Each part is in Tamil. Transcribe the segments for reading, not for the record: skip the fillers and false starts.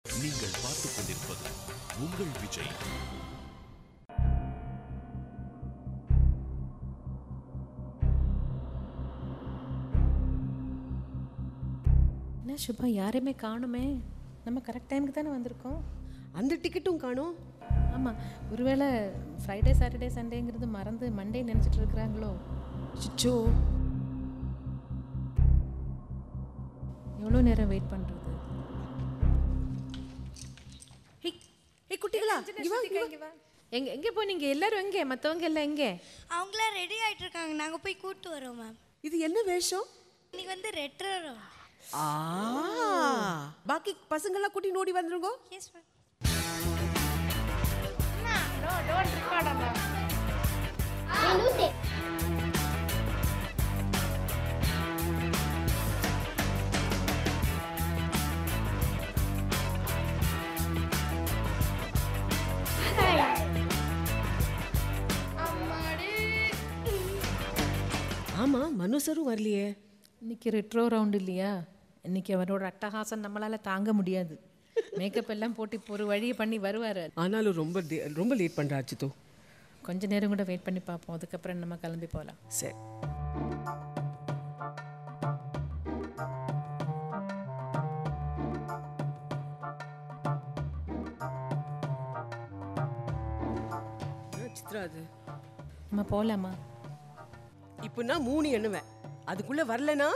நீங்கள் பார்த்துக் கொண்டிருப்பது உங்கள் விஜய். என்ன சுபா, யாரையுமே காணுமே. நம்ம கரெக்ட் டைமுக்கு தானே வந்திருக்கோம். அந்த டிக்கெட்டும் காணும். ஆமாம், ஒருவேளை ஃப்ரைடே சாட்டர்டே சண்டேங்கிறது மறந்து மண்டே நினச்சிட்டு இருக்கிறாங்களோ. சிச்சோ, எவ்வளோ நேரம் வெயிட் பண்ணுறது? ஏய் குட்டிகளா, எங்கே எங்கே போனீங்க எல்லாரும்? எங்கே மற்றவங்க எல்லாம் எங்கே? அவங்களாம் ரெடி ஆகிட்டு இருக்காங்க, நாங்கள் போய் கூப்பிட்டு வரோம் மேம். இது என்ன வேஷம்? இன்னைக்கு வந்து ரெட்ரோ. பாக்கி பசங்கள்லாம் கூட்டி ஓடி வந்துருங்க. Yes ma'am. ஆமா, மனு சரும் வரலையே. இன்னைக்கு ரெட்ரோ ரவுண்ட் இல்லையா? இன்னைக்கு அவரோட அட்டகாசம் நம்மளால் தாங்க முடியாது. மேக்கப் எல்லாம் போட்டு இப்போ ஒரு வழியை பண்ணி வருவார். ஆனாலும் ரொம்ப லேட் பண்றா அச்சித்தோ. கொஞ்ச நேரம் கூட வெயிட் பண்ணி பார்ப்போம், அதுக்கப்புறம் நம்ம கிளம்பி போகலாம். சரி. சித்ரா, அது நம்ம போகலாமா? இப்போ நான் 3 எண்ணுவேன், அதுக்குள்ள வரலனா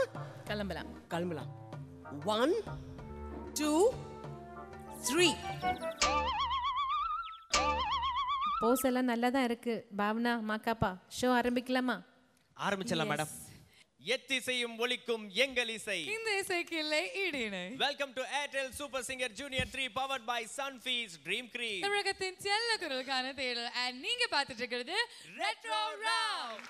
கிளம்பலாம். கிளம்பலாம். 1 2 3. போஸ் எல்லாம் நல்லா தான் இருக்கு. பாவனா, மாக்காப்பா, ஷோ ஆரம்பிக்கலாமா? ஆரம்பிச்சலாம் மேடம். எத்திசையும் ஒலிக்கும் எங்கள் இசை, இந்த இசைக்கு இல்லை ஈடிணை. Welcome to Airtel super singer junior 3 powered by Sunfeast dream cream. தமிழகத்தின் செல்ல குரலுக்கான தேடல். and நீங்க பார்த்துட்டு இருக்கிறது ரெட்ரோ ரவுண்ட்.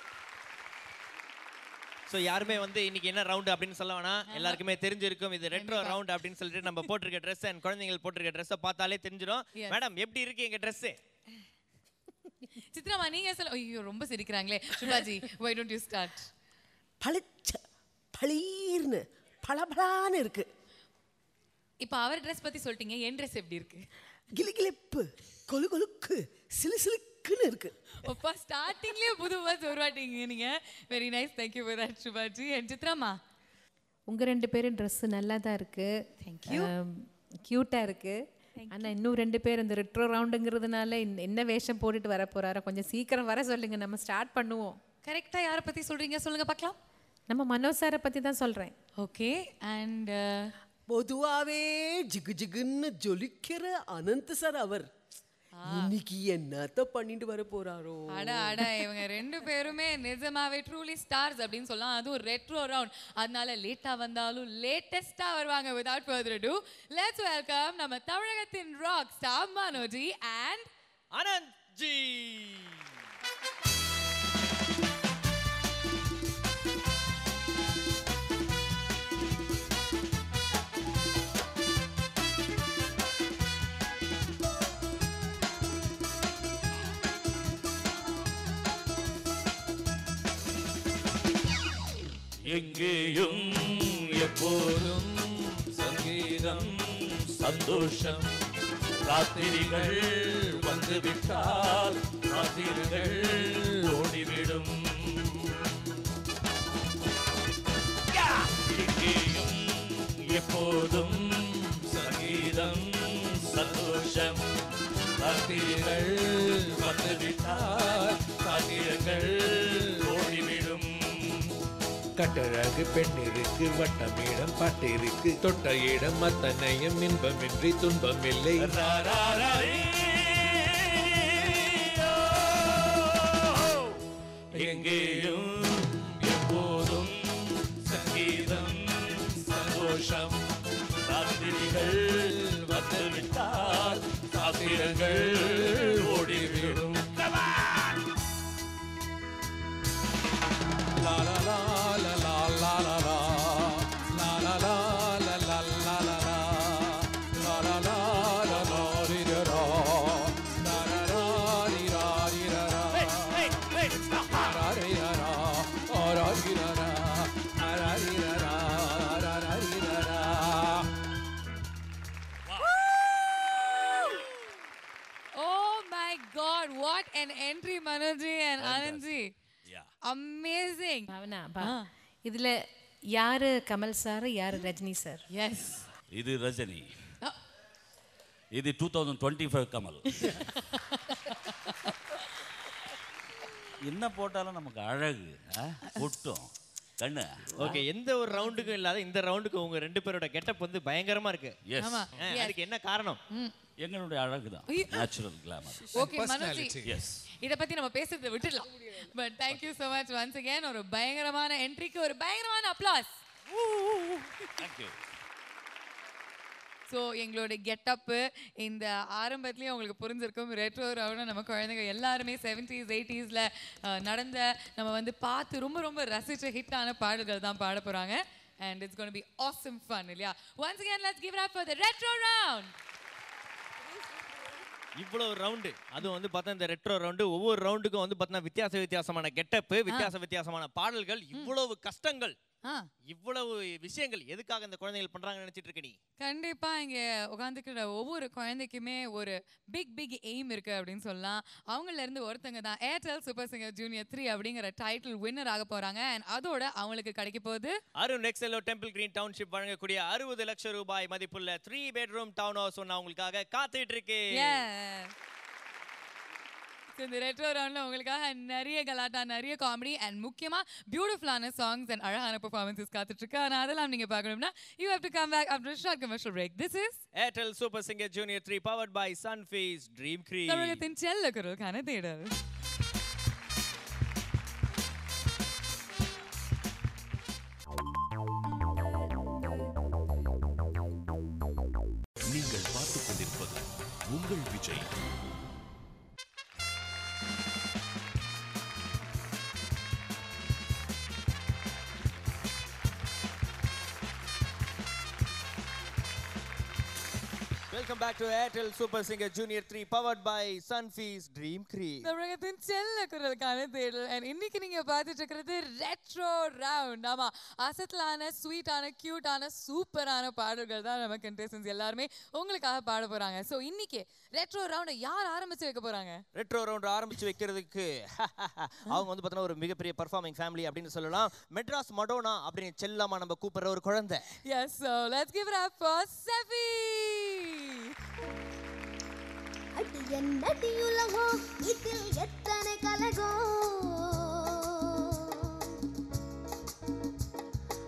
ஸோ யாருமே வந்து இன்னைக்கு என்ன ரவுண்ட் அப்படின்னு சொல்ல வேணாம், எல்லாருக்குமே தெரிஞ்சிருக்கும் இது ரெட்ரோ ரவுண்ட் அப்படின்னு சொல்லிட்டு நம்ம போட்டிருக்க ட்ரெஸ் அண்ட் குழந்தைகள் போட்டிருக்க ட்ரெஸ்ஸை பார்த்தாலே தெரிஞ்சிடும். மேடம், எப்படி இருக்கு எங்க ட்ரெஸ்? சித்ராமா, நீங்க சொல்ல. ஐயோ, ரொம்ப சிரிக்கிறாங்களே. Subhaji, why don't you start? பளிச்ச பளீர்னு பளபளான்னு இருக்கு. இப்போ அவர் ட்ரெஸ் பத்தி சொல்லிட்டீங்க, என் ட்ரெஸ் எப்படி இருக்கு? கிளிகிளிப்பு கொலு கொலுக்கு சிலுசிலுக்குன்னு இருக்கு. அப்பா, ஸ்டார்டிங்லயே புது வார்த்தை உருவாட்டீங்க நீங்க. Very nice, thank you for that Subhaji. and சித்ராமா, உங்கள் 2 பேரும் ட்ரெஸ்ஸு நல்லா தான் இருக்குது, க்யூட்டாக இருக்குது. ஆனால் இன்னும் 2 பேர் இந்த ரெட்ரோ ரவுண்டுங்கிறதுனால என்ன வேஷம் போட்டுட்டு வர போகிறாரோ, கொஞ்சம் சீக்கிரம் வர சொல்லுங்கள், நம்ம ஸ்டார்ட் பண்ணுவோம். கரெக்டா யாரை பத்தி சொல்றீங்க சொல்லுங்க பார்க்கலாம். நம்ம மனோஜ் சாரை பற்றி தான் சொல்கிறேன். ஓகே. அண்ட் பொதுவாவே ஜிகு ஜிகுன்னு ஜொலிக்கிற அனந்த் சார் அவர் இன்னைக்கு என்னத்த பண்ணிட்டு வர போறாரோ. அட இவங்க 2 பேருமே நிஜமாவே ட்ரூலி ஸ்டார்ஸ் அப்படின்னு சொல்லலாம். அதுவும் ரெட்ரோ ரவுண்ட், அதனால லேட்டா வந்தாலும் லேட்டஸ்டா வருவாங்க. without further ado, let's welcome நம்ம தமிழகத்தின் rock star Manojji and Anand ji. எங்கேயும் எப்போதும் சங்கீதம் சந்தோஷம். ராத்திரிகள் வந்துவிட்டால் ராத்திரிகள் ஓடிவிடும். எங்கேயும் எப்போதும் சங்கீதம் சந்தோஷம். ராத்திரிகள் வந்துவிட்டால் ராத்திரிகள் ஓடிவிடும். கட்டழகு பெண்ணிருக்கு, வட்டமேடம் பாட்டிருக்கு, தொட்ட இடம் அத்தனையும் இன்பமின்றி துன்பமில்லை. எங்கேயும் எப்போதும் சங்கீதம் சந்தோஷம். ராத்திரிகள் வந்துவிட்டால் ராத்திரங்கள் ஓடிவிடும். La la la la la la la la la la la la la la la la la la la la di da da la la la di da di da da. Hey, stop! Da di da da, oh da di da da, da di da da, da di da da. What an entry, Manojji and Anandji. Yeah. Amazing. Bhavana இதுல யாரு கமல் சார் யாரு ரஜினி சார்? Yes. இது ரஜினி. இது 2025 கமல். என்ன போட்டாலும் நமக்கு அழகு பொட்டும் கண்ணு. ஓகே, எந்த ஒரு ரவுண்டுக்கும் இல்லாத இந்த ரவுண்டுக்கு உங்க ரெண்டு பேரோட கெட்டப் வந்து பயங்கரமா இருக்கு. ஆமா. அதுக்கு என்ன காரணம்? எங்களுடைய அழகு தான், நேச்சுரல் கிளாமர். ஓகே மனோஜி, எஸ், இத பத்தி நம்ம பேசுறதை விட்டுடலாம். But thank you so much once again. ஒரு பயங்கரமான என்ட்ரிக்கு ஒரு பயங்கரமான அப்ளாஸ். thank you. ஸோ எங்களோட கெட்டப்பு இந்த ஆரம்பத்துலேயே உங்களுக்கு புரிஞ்சிருக்கும். ரெட்ரோ ரவுண்டாக நம்ம குழந்தைங்க எல்லாருமே 70s 80sல நடந்த நம்ம வந்து பார்த்து ரொம்ப ரொம்ப ரசித்த ஹிட்டான பாடல்கள் தான் பாட போகிறாங்க. And it's gonna be awesome fun இல்லையா? Once again let's give it up for the retro round. இவ்வளவு ரவுண்டு, அதுவும் வந்து பார்த்தா இந்த ரெட்ரோ ரவுண்டு ஒவ்வொரு ரவுண்டுக்கும் வந்து பார்த்தா வித்தியாசமான கெட்டப்பு, வித்தியாசமான பாடல்கள், இவ்வளவு கஷ்டங்கள், இவ்வளவு விஷயங்கள் எதுக்காக இந்த குழந்தைகள் பண்றாங்கன்னு நினைச்சிட்டு இருக்க நீ? கண்டிப்பா இங்க உட்காந்துக்கிற ஒவ்வொரு குழந்தைக்குமே ஒரு பிக் எய்ம் இருக்கு அப்படின்னு சொல்லலாம். அவங்கள இருந்து ஒருத்தங்க தான் ஏர்டெல் சூப்பர் சிங்கர் ஜூனியர் 3 அப்படிங்கிற டைட்டில் வின்னர் ஆக போறாங்க. அண்ட் அதோட அவங்களுக்கு கிடைக்க போகுது அருண் எக்ஸெல்லோ டெம்பிள் கிரீன் டவுன்ஷிப் வழங்கக்கூடிய 60 லட்சம் ரூபாய் மதிப்புள்ள 3 பெட்ரூம் டவுன் ஹவுஸ் ஒன்று அவங்களுக்காக காத்துட்டு இருக்கு. இந்த ரெட்ரோ ரவுண்ட்ல உங்களுக்காக நிறைய கலாட்டா, நிறைய காமெடி அண்ட் முக்கியமா பியூட்டிஃபுல்லான சாங்ஸ் அண்ட் அழகான பெர்ஃபார்மன்ஸஸ் காத்துட்டு இருக்கு. ஆனா அதெல்லாம் நீங்க பார்க்கணும்னா you have to come back after a short commercial break. This is Airtel Super Singer Junior 3 powered by Sunfeast Dream Cream. தமிழகத்தின் செல்ல குரலுக்கான தேடல். நீங்கள் பார்த்துக் கொண்டிருப்பது உங்கள் Vijay. Welcome back to Airtel Super Singer Junior 3 powered by Sunfeast Dream Cream. தமிழகத்தின் செல்ல குரலுக்கான தேடல். அண்ட் இன்னைக்கு நீங்க பார்த்துட்டு இருக்கிறது ரெட்ரோ ரவுண்ட். ஆமா, அசத்தலான ஸ்வீட்டான கியூட்டான சூப்பரான பாடல்கள் தான் நம்ம கண்டெஸ்டன்ஸ் எல்லாருமே உங்களுக்காக பாட போறாங்க. ஸோ இன்னைக்கு ரெட்ரோ ரவுண்டை யார் ஆரம்பிச்சு வைக்க போறாங்க? ரெட்ரோ ரவுண்ட் ஆரம்பிச்சு வைக்கிறதுக்கு அவங்க வந்து பார்த்தீங்கன்னா ஒரு மிகப்பெரிய பர்ஃபார்மிங் ஃபேமிலி அப்படின்னு சொல்லலாம். மெட்ராஸ் மடோனா அப்படின்னு செல்லமா நம்ம கூப்பிடுற ஒரு குழந்தை. Yes, so let's give it up for Sefi. அடி என்னடி உலகம் இதில் எத்தனை கலகம்,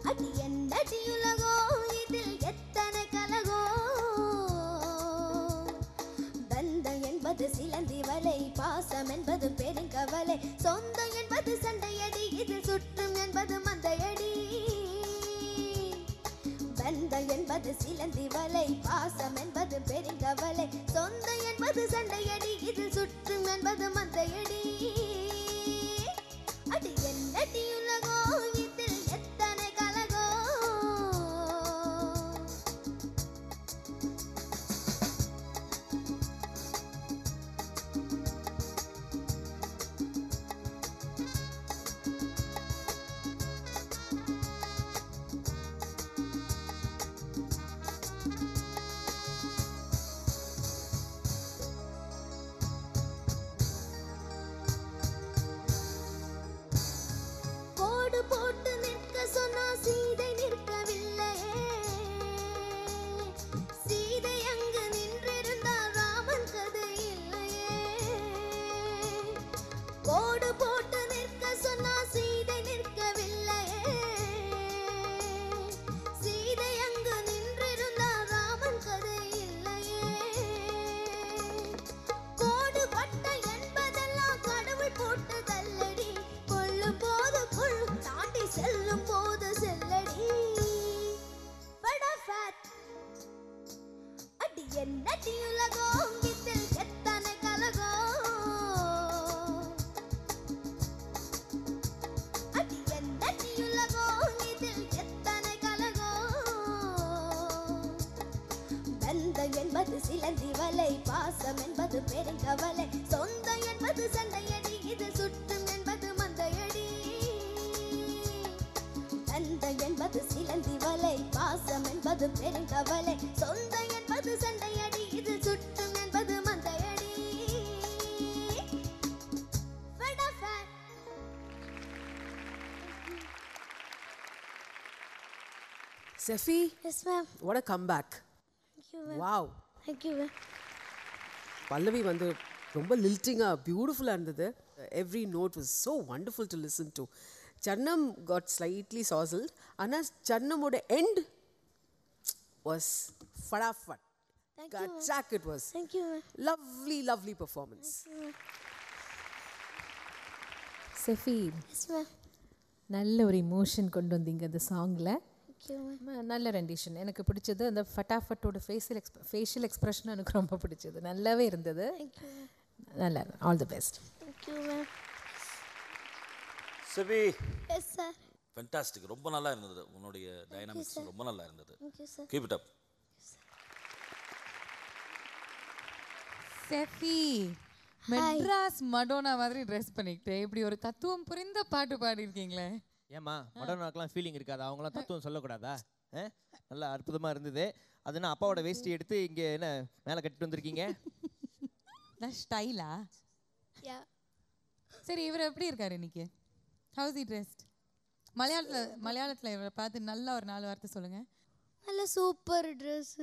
அடி என்னடி உலகம் இதில் எத்தனை கலகம், பந்தம் என்பது சிலந்தி வலை, பாசம் என்பது பெருங்கவலை, சொந்தம் என்பது சண்டையடி, இதில் சுற்றும் என்பது மந்தையடி, பந்தம் என்பது சிலந்தி வலை, பாசம் என்பது பெருங்கவலை, சொந்தம் என்பது சண்டையடி, இதில் சுற்றும் என்பது மந்தையடி, அடி என்னடி உலகம் இதில் எத்தனை கலகம். போட்டு நிற்க சொன்னா சீதை நிற்கவில்லையே, சீதை அங்கு நின்றிருந்தால் ராமன் கதை இல்லையே, கோடு போட்டு நிற்க சொன்னா சீதை நிற்கவில்லையே, சீதை அங்கு நின்றிருந்தால் ராமன் கதை இல்லையே, கோடு பட்ட என்பதெல்லாம் கடவுள் போட்டதல்லடி, கொள்ளும் போது கொள்ளும் தாண்டி செல்லும் போது செல்லடி, படஃபட் அடி என்னடி உலகம் இதில் எத்தனை கலகம், அடி என்னடி உலகம் இதில் எத்தனை கலகம், பந்தம் என்பது சிலந்தி வலை, பாசம் என்பது பெருங்கவலை, சொந்தம் என்பது சண்டையடி, இதில் சுற்றும் என்பது மந்தையடி, பந்தம் என்பது சிலந்தி வலை, பாசம் என்பது பெருங்கவலை, சொந்தம் என்பது சண்டையடி, இதில் சுற்றும் என்பது மந்தையடி, Sefi, Yes, ma'am. what a comeback. Thank you, ma'am. Wow. Thank you, ma'am. பல்லவி வந்து ரொம்ப லில்ட்டிங்காக பியூட்டிஃபுல்லாக இருந்தது. Every note was so wonderful to listen to. Charanam got slightly சாசல்ட். ஆனால் சர்ணமோட எண்ட் வாஸ் ஃபடாஃபட். Thank you, ma'am. Gachak it was. Thank you, ma'am. Lovely performance. செஃபி, Yes, ma'am. நல்ல ஒரு இமோஷன் கொண்டு வந்தீங்க அந்த சாங்கில். Thank you, ma'am. நல்ல ரெண்டிஷன். எனக்கு பிடிச்சது அந்த ஃபட்டாஃபட்டோட ஃபேஷியல் எக்ஸ்பிரஷன் எனக்கு ரொம்ப பிடிச்சது. நல்லாவே இருந்தது. Thank you, ma'am. நல்லா all the best. Thank you, ma'am. SEBI Yes, sir. Fantastic, ரொம்ப நல்லா இருந்தது. உன்னுடைய டைனாமிக்ஸ் ரொம்ப நல்லா இருந்தது. Thank you, sir. Keep it up. Sefi Madras Madonna மாதிரி ட்ரெஸ் பண்ணிக்கிட்டு இப்படி ஒரு தத்துவம் புரிந்த பாட்டு பாடியிருக்கீங்களே. ஏம்மா மடோனாக்கெலாம் ஃபீலிங் இருக்காது, அவங்களாம் தத்துவம் சொல்லக்கூடாதா? நல்லா அற்புதமாக இருந்தது. அதுனா அப்பாவோட வேஷ்டி எடுத்து இங்கே என்ன மேலே கட்டிட்டு வந்திருக்கீங்க? ஸ்டைலா? Yeah. சரி, இவர் எப்படி இருக்காரு இன்னைக்கு? ஹவுஸ் இ ட்ரெஸ்ட்? மலையாளத்தில் இவரை பார்த்து நல்லா ஒரு 4 வார்த்தை சொல்லுங்க. நல்ல சூப்பர் ட்ரெஸ்.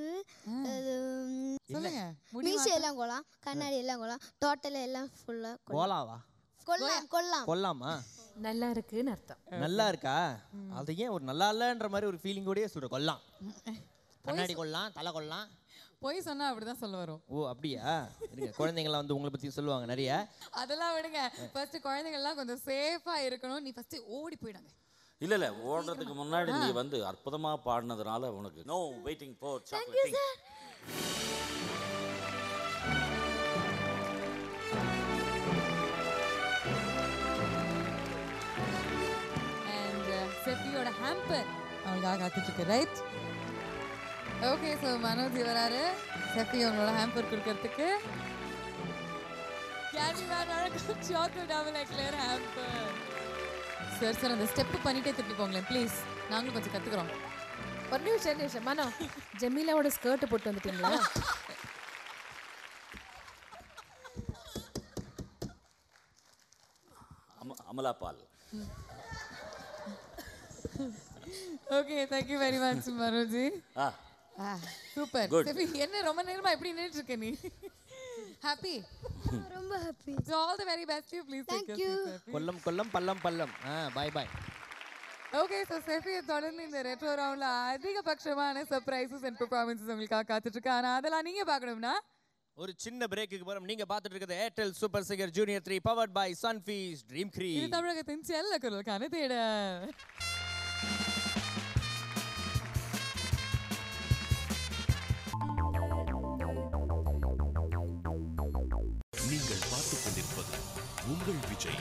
சொல்லுங்க. மீசை எல்லாம் கொலாம், கண்ணாடி எல்லாம் கொலாம், டோட்டல் எல்லாம் ஃபுல்லா கோலாவா? கொல்லாமா? நல்லா இருக்குன்னு அர்த்தம். நல்லா இருக்கா? அது ஏன் ஒரு நல்லா இல்லைன்ற மாதிரி ஒரு ஃபீலிங்கோடயே சொல்ற. கொல்லாம், கண்ணாடி கொல்லாம், தலை கொல்லாம். போய் சொன்னா அப்படிதான் சொல்ல வரும். ஓ அப்படியா? இருங்க, குழந்தைங்களாம் வந்து உங்களை பற்றி சொல்லுவாங்க நிறைய. அதெல்லாம் விடுங்க. ஃபர்ஸ்ட் குழந்தைங்கள்லாம் கொஞ்சம் சேஃபா இருக்கணும். நீ ஃபர்ஸ்ட் ஓடி போயிடுங்க. இல்ல ஓடுறதுக்கு முன்னாடி நீ வந்து அற்புதமா பாடினதுனால உனக்கு no waiting for chocolate. And செஃபியோட ஹேம்பர் அவங்களுக்காக காத்துட்டு இருக்கு. Right, okay. ஸோ மனோஜ் வராரு செஃபி அவங்களோட ஹேம்பர் கொடுக்கறதுக்கு. Chocolate double eclair hamper. Sir அந்த ஸ்டெப் பண்ணிட்டே திருப்பி போங்களேன் ப்ளீஸ், நாங்களும் கொஞ்சம் கற்றுக்குறோம். ஒரு நிமிஷம் மனோ, ஜமீலாவோட ஸ்கர்ட் போட்டு வந்துட்டீங்களா? Amala Paul. Okay, thank you very much Manojji. Super. செஃபி, என்ன ரொம்ப நேரமா எப்படி நின்னுட்டு இருக்க நீ? ஹாப்பி? ரொம்ப happy. So all the very best to you. Please take care. கொல்லம் கொல்லம் பல்லம் பல்லம். Bye bye. ஓகே, ஸோ செஃபியை தொடர்ந்து இந்த ரெட்ரோ ரவுண்டில் அதிகபட்சமான சர்ப்ரைசஸ் அண்ட் பெர்ஃபார்மன்ஸஸ் உங்களுக்காக காத்துட்டு இருக்கு. ஆனால் அதெல்லாம் நீங்கள் பார்க்கணும்னா ஒரு சின்ன பிரேக்குக்கு போறோம். நீங்க பார்த்துட்டு இருக்கிறது Airtel super singer junior 3 powered by Sunfeast dream cream. இது தமிழகத்தின் செல்ல குரலுக்கான தேடல். நீங்கள் பார்த்துக் கொண்டிருப்பது உங்கள் Vijay.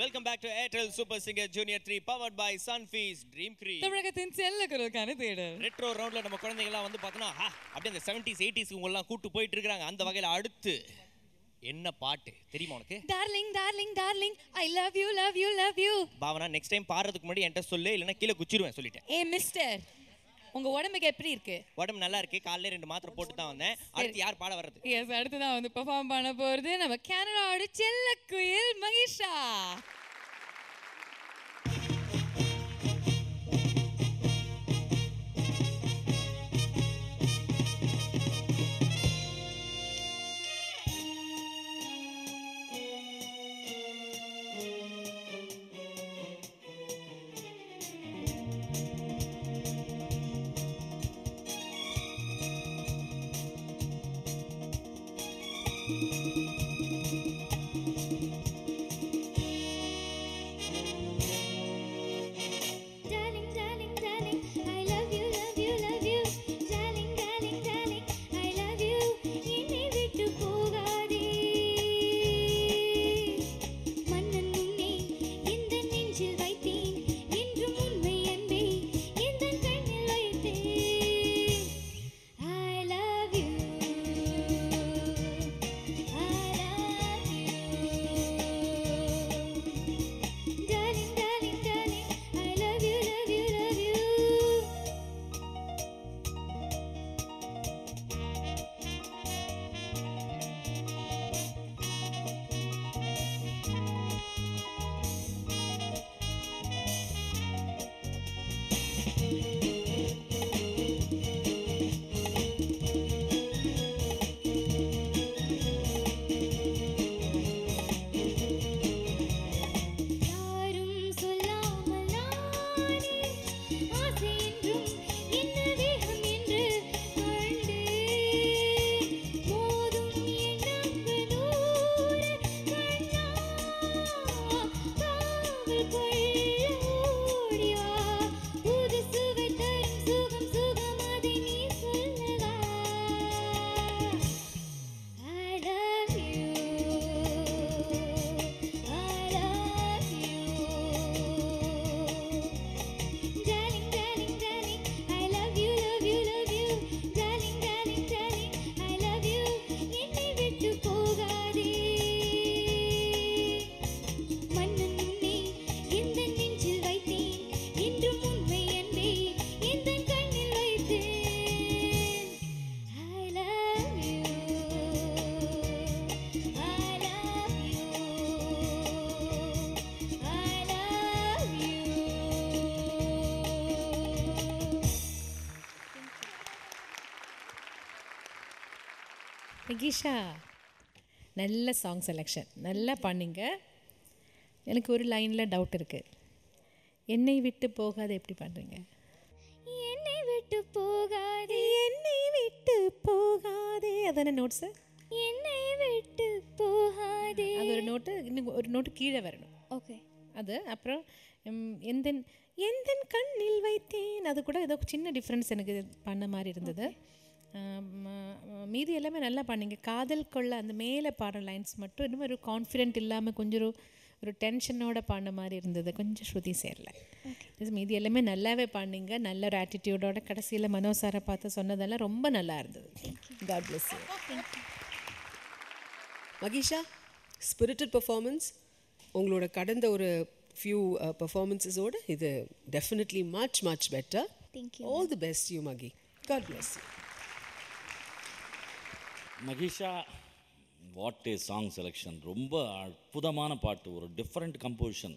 Welcome back to Airtel super singer junior 3 powered by Sunfeast dream cream. தமிழகத்தின் செல்ல குரலுக்கான தேடல். ரெட்ரோ ரவுண்ட்ல நம்ம குழந்தைங்கலாம் வந்து பார்த்தோன்னா அப்படியே அந்த 70s 80s உங்கெல்லாம் கூட்டு போயிட்டு இருக்காங்க. அந்த வகையில் அடுத்து என்ன பாட்டு தெரியுமா உனக்கு? Darling darling darling I love you love you love you. Bhavana, next time பாடுறதுக்கு முன்னாடி என்கிட்ட சொல்லு, இல்லைன்னா கீழே குச்சிடுவேன் சொல்லிட்டேன். ஏ மிஸ்டர், உங்க உடம்புக்கு எப்படி இருக்கு? உடம்பு நல்லா இருக்கு. காலையில 2 மாத்திரை போட்டு தான் வந்தேன். அடுத்து யார் பாட வர்றது? எஸ், அடுத்து தான் வந்து பெர்ஃபார்ம் பண்ண போறது நம்ம கனடாவோட செல்ல குயில் மகிஷா. நிகிஷா நல்ல சாங் செலெக்ஷன், நல்லா பாடிங்க. எனக்கு ஒரு லைனில் டவுட் இருக்குது. என்னை விட்டு போகாது எப்படி பண்ணுறீங்க? என்னை விட்டு போகாதே, என்னை விட்டு போகாதே, அதான நோட்ஸு? என்னை விட்டு போகாதே. அது ஒரு நோட்டு, இன்னும் ஒரு நோட்டு கீழே வரணும். ஓகே. அது அப்புறம் எந்தன் எந்தன் கண்ணில் வைத்தேன், அது கூட ஏதோ சின்ன டிஃப்ரென்ஸ் எனக்கு பண்ண மாதிரி இருந்தது. மீதி எல்லாமே நல்லா பண்ணிங்க. காதல் கொள்ள அந்த மேலே பாடுற லைன்ஸ் மட்டும் இன்னும் ஒரு கான்ஃபிடென்ட் இல்லாமல் கொஞ்சம் ஒரு டென்ஷனோட பாடின மாதிரி இருந்தது, கொஞ்சம் ஸ்ருதி சேரல. மீதி எல்லாமே நல்லாவே பாடினீங்க, நல்ல ஒரு ஆட்டிடியூடோட. கடைசியில் மனோசாரை பார்த்து சொன்னதெல்லாம் ரொம்ப நல்லா இருந்தது. God bless you. Mahisha, spirited performance உங்களோட கடந்த ஒரு ஃபியூ பெர்ஃபார்மன்ஸஸோடு இது definitely much better. All the best you Mahi. God bless you. Mahisha, what a song selection. ரொம்ப அற்புதமான பாட்டு, ஒரு டிஃப்ரெண்ட் கம்போசிஷன்.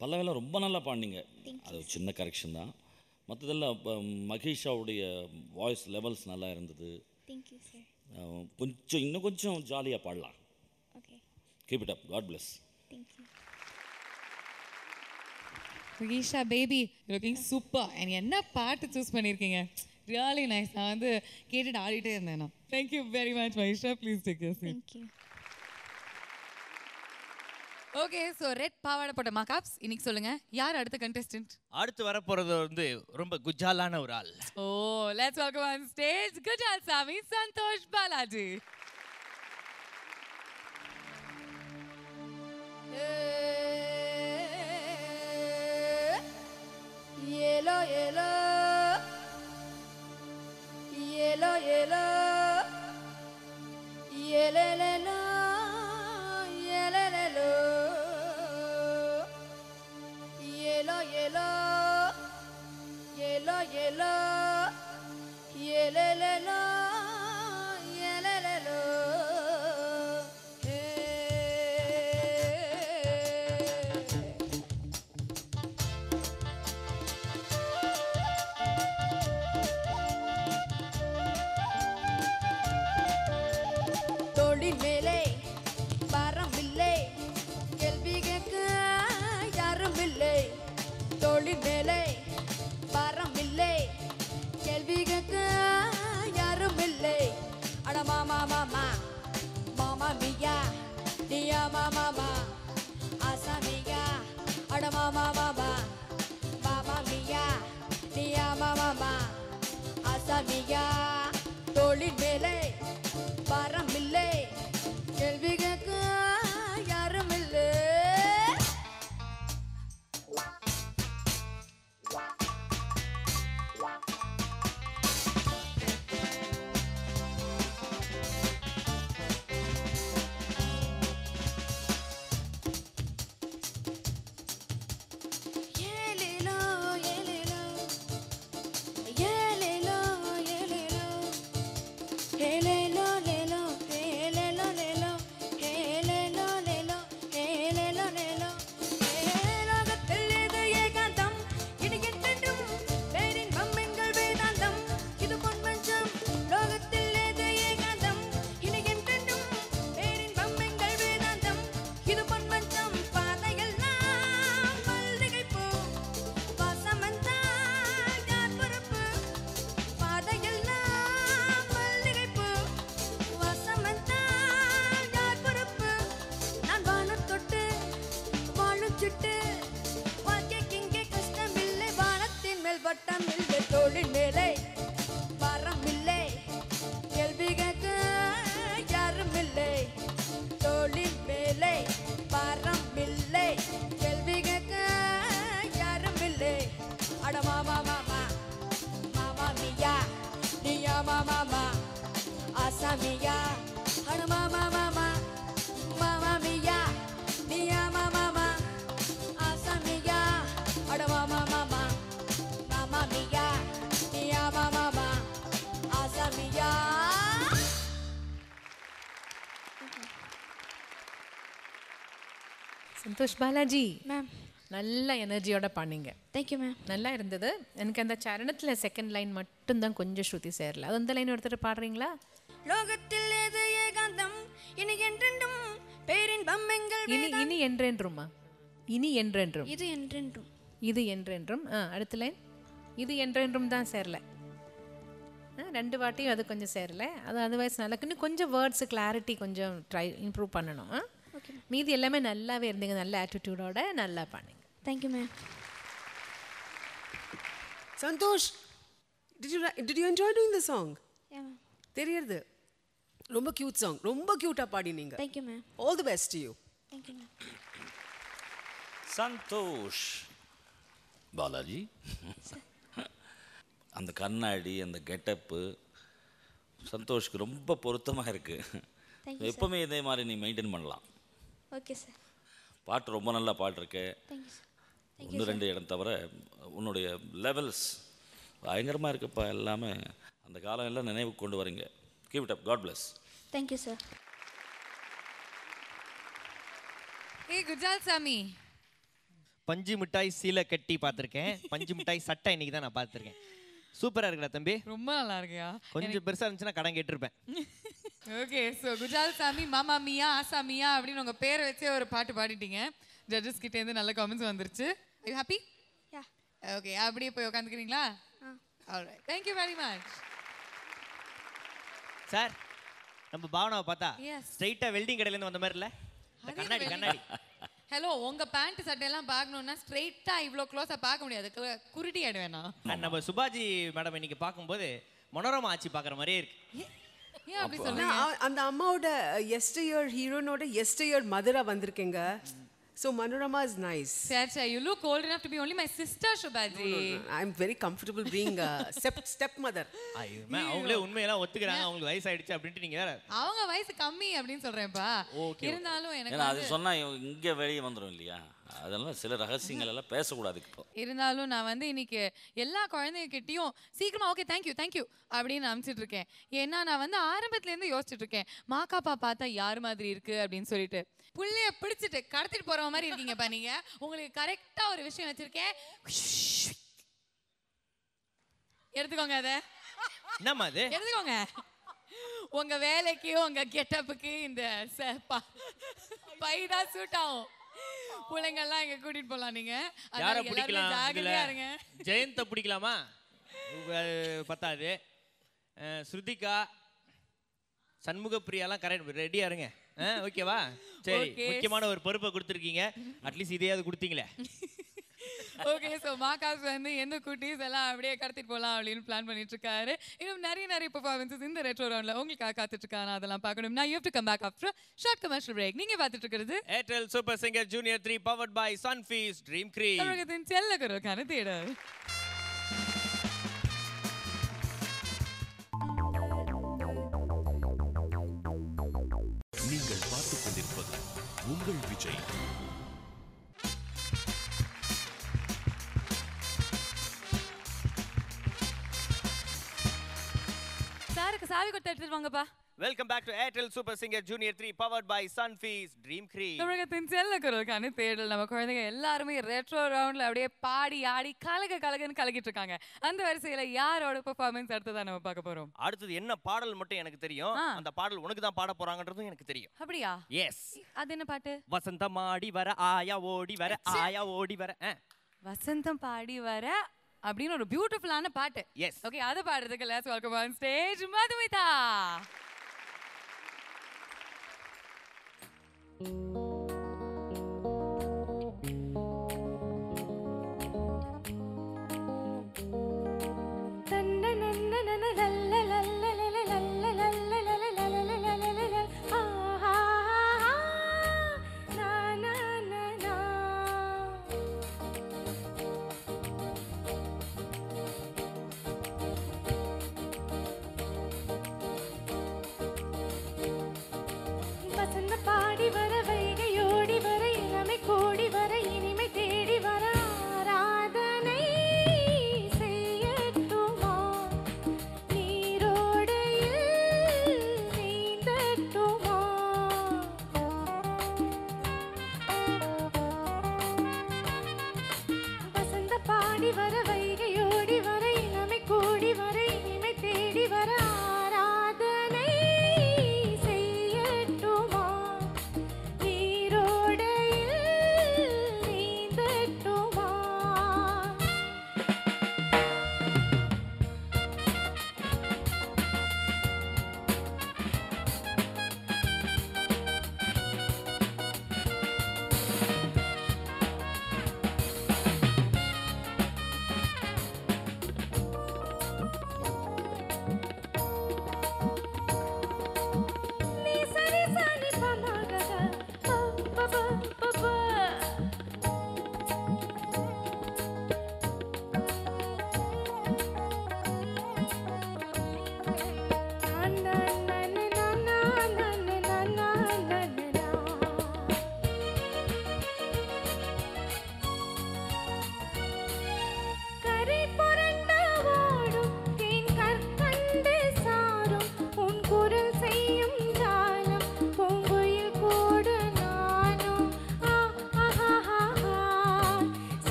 பல்லவெல்லாம் ரொம்ப நல்லா பாடினீங்க. அது சின்ன கரெக்ஷன் தான். மற்றதெல்லாம் மகிஷாவுடைய வாய்ஸ் லெவல்ஸ் நல்லா இருந்தது. கொஞ்சம் இன்னும் கொஞ்சம் ஜாலியாக பாடலாம். Keep it up. God bless. Mahisha baby, looking super. And என்ன பாட்டு சூஸ் பண்ணியிருக்கீங்க, ரியலி நைஸ். நான் வந்து கேட்டுட்டு ஆடிட்டே இருந்தேன். நான் thank you very much Mahisha. Please take your seat. Thank you. Okay, so red பாவாடை போட்ட மகாப்ஸ், இன்னைக்கு சொல்லுங்க யார் அடுத்த கண்டெஸ்டன்ட்? அடுத்து வரப்போறது வந்து ரொம்ப குஜாலான ஒரு ஆள். ஓ, லெட்ஸ் வெல்கம் ஆன் ஸ்டேஜ் குஜால் சாமி Santhosh Balaji. Yelo yelo yelo yelo yelelelo yelelelo yelo yelo yelo yelo yelelelo yelelelo. மேலே பாரமில்லை, கேள்வி கேட்க யாரும் இல்லை. தோளின் மேலே பாரமில்லை, கேள்வி கேட்க யாரும் இல்லை. அட மாமா மாமா மாமா மியா நீயா மாமா ஆசாமியா. அட மாமா மாமா மாமா மியா நீயா மாமா ஆசாமியா. தோளின் மேலே பாரமில்லை, கேள்வி கேட்க யாரும் இல்லை. ஏலேலோ ஏலேலோ ஏலேலோ ஏலேலோ ஏலேலோ லேலோ ஏலேலோ லேலோ ஏலேலோ லேலோ ஏலேலோ லேலோ. ஏலோகத்தில் இது ஏகாந்தம், இனி என்றென்றும் பேரின்பம் எங்கள் வேதாந்தம். இது பொன்மஞ்சம். லோகத்தில் இது ஏகாந்தம், இனி என்றென்றும் பேரின்பம் எங்கள் வேதாந்தம். இது பொன்மஞ்சம். பாதையெல்லாம் மல்லிகைப்பூ, வாசமந்தால் யார் பொறுப்பு? பாதையெல்லாம் மல்லிகைப்பூ, வாசமந்தால் யார் பொறுப்பு? நான் வானம் தொட்டு வாழும் சிட்டு, வாழ்க்கைக்கு இங்கே கஷ்டமில்லை, வானத்தின் மேல் வட்டம் இல்லை. தோளின் மேலே பாரம் இல்லை, கேள்வி கேட்க யாரும் இல்லை. தோளின் மேலே பாரம் இல்லை, கேள்வி கேட்க யாரும் இல்லை. அட மாமா மாமா மாமா மியா நீயா மாமா ஆசாமியா. அட மாமா மாமா மாமா மியா நீயா மாமா ஆசாமியா. அட மாமா மாமா மாமா மியா நீயா மாமா ஆசாமியா. சந்தோஷ் பாலாஜி, மேம் நல்ல எனர்ஜியோட பாடினீங்க. Thank you ma'am. நல்லா இருந்தது. எனக்கு அந்த சரணத்தில் செகண்ட் லைன் மட்டும்தான் கொஞ்சம் ஸ்ருதி சேரல. அது அந்த லைன் ஒருத்தர் பாடுறீங்களா? லோகத்தில் எது இனி என்றென்றும் பேரின்பம் எங்கள் இனி என்றென்றுமா? இனி என்றென்றும். இது என்றென்றும். இது என்றென்றும். அடுத்த லைன். இது என்றென்றும் தான் சேரல. 2 வாட்டியும் அது கொஞ்சம் சேரல. அது அதர்வைஸ் நல்லா இன்னும் கொஞ்சம் வேர்ட்ஸ் கிளாரிட்டி கொஞ்சம் இம்ப்ரூவ் பண்ணணும். மீதி எல்லாமே நல்லாவே இருந்தீங்க, நல்ல ஆட்டிடியூடோட நல்லா பண்ணீங்க. Thank you ma'am. Santhosh, did you enjoy doing the song? Yeah ma'am. தெரியுது, ரொம்ப கியூட் சாங், ரொம்ப கியூட்டா பாடினீங்க. Thank you ma'am. All the best to you. Thank you ma'am. Santhosh Balaji, அந்த கண்ணாடி அந்த கெட்டப்பு சந்தோஷ்க்கு ரொம்ப பொருத்தமாக இருக்குது. எப்போவுமே இதே மாதிரி நீ மெயின்டைன் பண்ணலாம். Okay sir. பாட்டு ரொம்ப நல்லா பாட்டிருக்கு. Thank you sir. 1-2 இடம் தவிர உன்னுடைய லெவல்ஸ் பயங்கரமாக இருக்குப்பா. எல்லாமே அந்த காலம் எல்லாம் நினைவு கொண்டு வரீங்க. Keep it up. God bless. Thank you sir. ஏய் குஜால் சாமி, பஞ்சு மிட்டாய் சீலை கட்டி பார்த்துருக்கேன், பஞ்சு மிட்டாய் சட்டை இன்னைக்கு தான் நான் பார்த்துருக்கேன். சூப்பராக இருக்குடா தம்பி. ரொம்ப நல்லா இருக்கியா? கொஞ்சம் பெருசாக இருந்துச்சுன்னா கடன் கேட்டிருப்பேன். ஓகே, ஸோ குஜால் சாமி மாமா மியா ஆசா மியா அப்படின்னு உங்கள் பேரை வச்சே ஒரு பாட்டு பாடிட்டீங்க. ஜட்ஜஸ் கிட்டேருந்து நல்ல காமெண்ட்ஸ் வந்துருச்சு. You happy? யா. ஓகே, அப்படியே போய் உட்காந்துக்கிறீங்களா? Alright, thank you very much. Sir, நம்ம பாவனாவை பார்த்தா Yes. ஸ்ட்ரைட்டாக வெல்டிங் கடையிலேருந்து வந்த மாதிரி இல்லை? கண்ணாடி கண்ணாடி. ஹலோ, உங்க பேண்ட் சட்டையெல்லாம் பார்க்கணும்னா ஸ்ட்ரெயிட்டா இவ்வளோ க்ளோஸா பார்க்க முடியாது, குருடி ஆயிடுவேனா? நம்ம சுபாஜி மேடம் இன்னைக்கு பார்க்கும்போது மனோரமா ஆச்சி பார்க்குற மாதிரியே இருக்கு. ஏன் அப்படி சொல்றீங்க? அந்த அம்மாவோட எஸ்டர் ஹீரோனோட எஸ்டர் மதரா வந்திருக்கீங்க. So Manorama is nice. Chacha, you look old enough to be only my sister, Shubhaji. No. I'm very comfortable being a stepmother. அவங்களே உண்மையெல்லாம் ஒத்துக்கிறாங்க, அவங்களுக்கு வயசு ஆயிடுச்சு அப்படின்ட்டு நீங்க வேற. அவங்க வயசு கம்மி அப்படின்னு சொல்றேன்ப்பா. இருந்தாலும் எனக்கு அது சொன்னா இங்க வெளியே வந்துடும் இல்லையா? அதெல்லாம் சில ரகசியங்கள் எல்லாம் பேசக்கூடாது இப்போ. இருந்தாலும் நான் வந்து இன்னைக்கு எல்லா குழந்தைகிட்டையும் சீக்கிரமா ஓகே தேங்க்யூ அப்படின்னு அனுப்பிச்சிட்டு இருக்கேன். ஏன்னா நான் வந்து ஆரம்பத்துலேருந்து யோசிச்சுட்டு இருக்கேன், மாக்காப்பா பார்த்தா யார் மாதிரி இருக்கு அப்படின்னு சொல்லிட்டு. புள்ளைய பிடிச்சிட்டு கடத்திட்டு போற மாதிரி இருக்கீங்கப்பா நீங்க. உங்களுக்கு கரெக்டா ஒரு விஷயம் வச்சிருக்கேன், எடுத்துக்கோங்க. அதை என்னம்மா அது? எடுத்துக்கோங்க. உங்க வேலைக்கு உங்க கெட்டப்புக்கு இந்த பைதான் சூட் ஆகும். பிள்ளைங்கெல்லாம் இங்க கூட்டிட்டு போலாம். நீங்க யாரை பிடிக்கலாம்? ஜாகிரதையா இருங்க. ஜெயந்த பிடிக்கலாமா? பத்தாது. ஸ்ருதிகா, சண்முக பிரியாலாம் கரெக்ட் ரெடியா இருங்க. ஓகேவா? சரி, முக்கியமான ஒரு பொறுப்பை கொடுத்துருக்கீங்க, அட்லீஸ்ட் இதையாவது கொடுத்தீங்களே. ஓகே, ஸோ மாகாஸ் வந்து எந்த குட்டீஸ் எல்லாம் அப்படியே கடத்திட்டு போகலாம் அப்படின்னு பிளான் பண்ணிட்டு இருக்காரு. இன்னும் நிறைய பெர்ஃபார்மன்ஸஸ் இந்த ரெட்ரோ ரவுண்ட்ல உங்களுக்காக காத்துட்டு இருக்காங்க. அதெல்லாம் பார்க்கணும்னா you have to come back after short commercial break. நீங்க பார்த்துட்டு இருக்கிறது Airtel super singer junior 3 powered by Sunfeast dream cream. தமிழகத்தின் செல்ல குரலுக்கான தேடல். நீங்கள் பார்த்துக் கொண்டிருப்பது உங்கள் விஜய். சாருக்கு சாவி கொடுத்து எடுத்துட்டு வாங்கப்பா. Welcome back to Airtel super singer junior 3 powered by Sunfeast dream cream. தமிழகத்தின் செல்ல குரலுக்கான தேடல். நம்ம குழந்தைங்க எல்லாருமே ரெட்ரோ ரவுண்ட்ல அப்படியே பாடி ஆடி கலகன்னு கலக்கிட்டு இருக்காங்க. அந்த வரிசையில யாரோட பெர்ஃபார்மன்ஸ் அடுத்ததா நம்ம பார்க்க போறோம்? அடுத்தது என்ன பாடல் மட்டும் எனக்கு தெரியும். அந்த பாடல் உனக்கு தான் பாட போறாங்கன்றதும் எனக்கு தெரியும். அப்படியா? எஸ். அது என்ன பாட்டு? வசந்தம் ஆடி வர ஆயா ஓடி வர ஆயா ஓடி வர. வசந்தம் பாடி வர அப்படின்னு ஒரு பியூட்டிஃபுல்லான பாட்டு. எஸ். ஓகே, அதை பாடுறதுக்கு let's welcome on stage Madhumitha. பாடி வர வைகையோ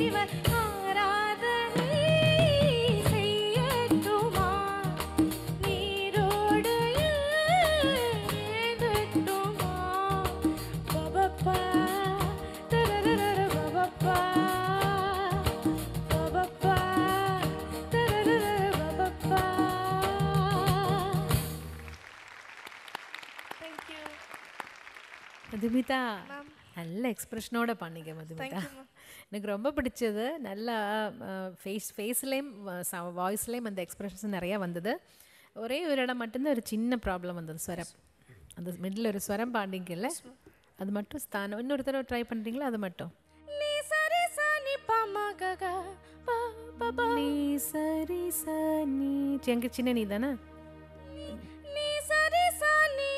இறைவன் ஆராதனை செய்யட்டுமா நீரோடு ஏந்தட்டுமா பபப்பா தரரர பபப்பா பபப்பா தரரர பபப்பா. Thank you. மதுமிதா நல்ல எக்ஸ்பிரஷனோட பண்ணீங்க மதுமிதா. எனக்கு ரொம்ப பிடிச்சது. நல்லா ஃபேஸ்லேயும் வாய்ஸ்லேயும் அந்த எக்ஸ்பிரஷன்ஸ் நிறையா வந்தது. ஒரே ஒரு இடம் மட்டும்தான் ஒரு சின்ன ப்ராப்ளம் வந்தது, ஸ்வரம். அந்த மிடில் ஒரு ஸ்வரம் பாண்டிங்கல்ல, அது மட்டும் ஸ்தானம். இன்னொரு தடவை ட்ரை பண்ணுறீங்களா? அது மட்டும் நீ சரி சனி பமகக பபா நீ சரி சனி எங்க சின்ன நீ தானே? நீ சரி சனி.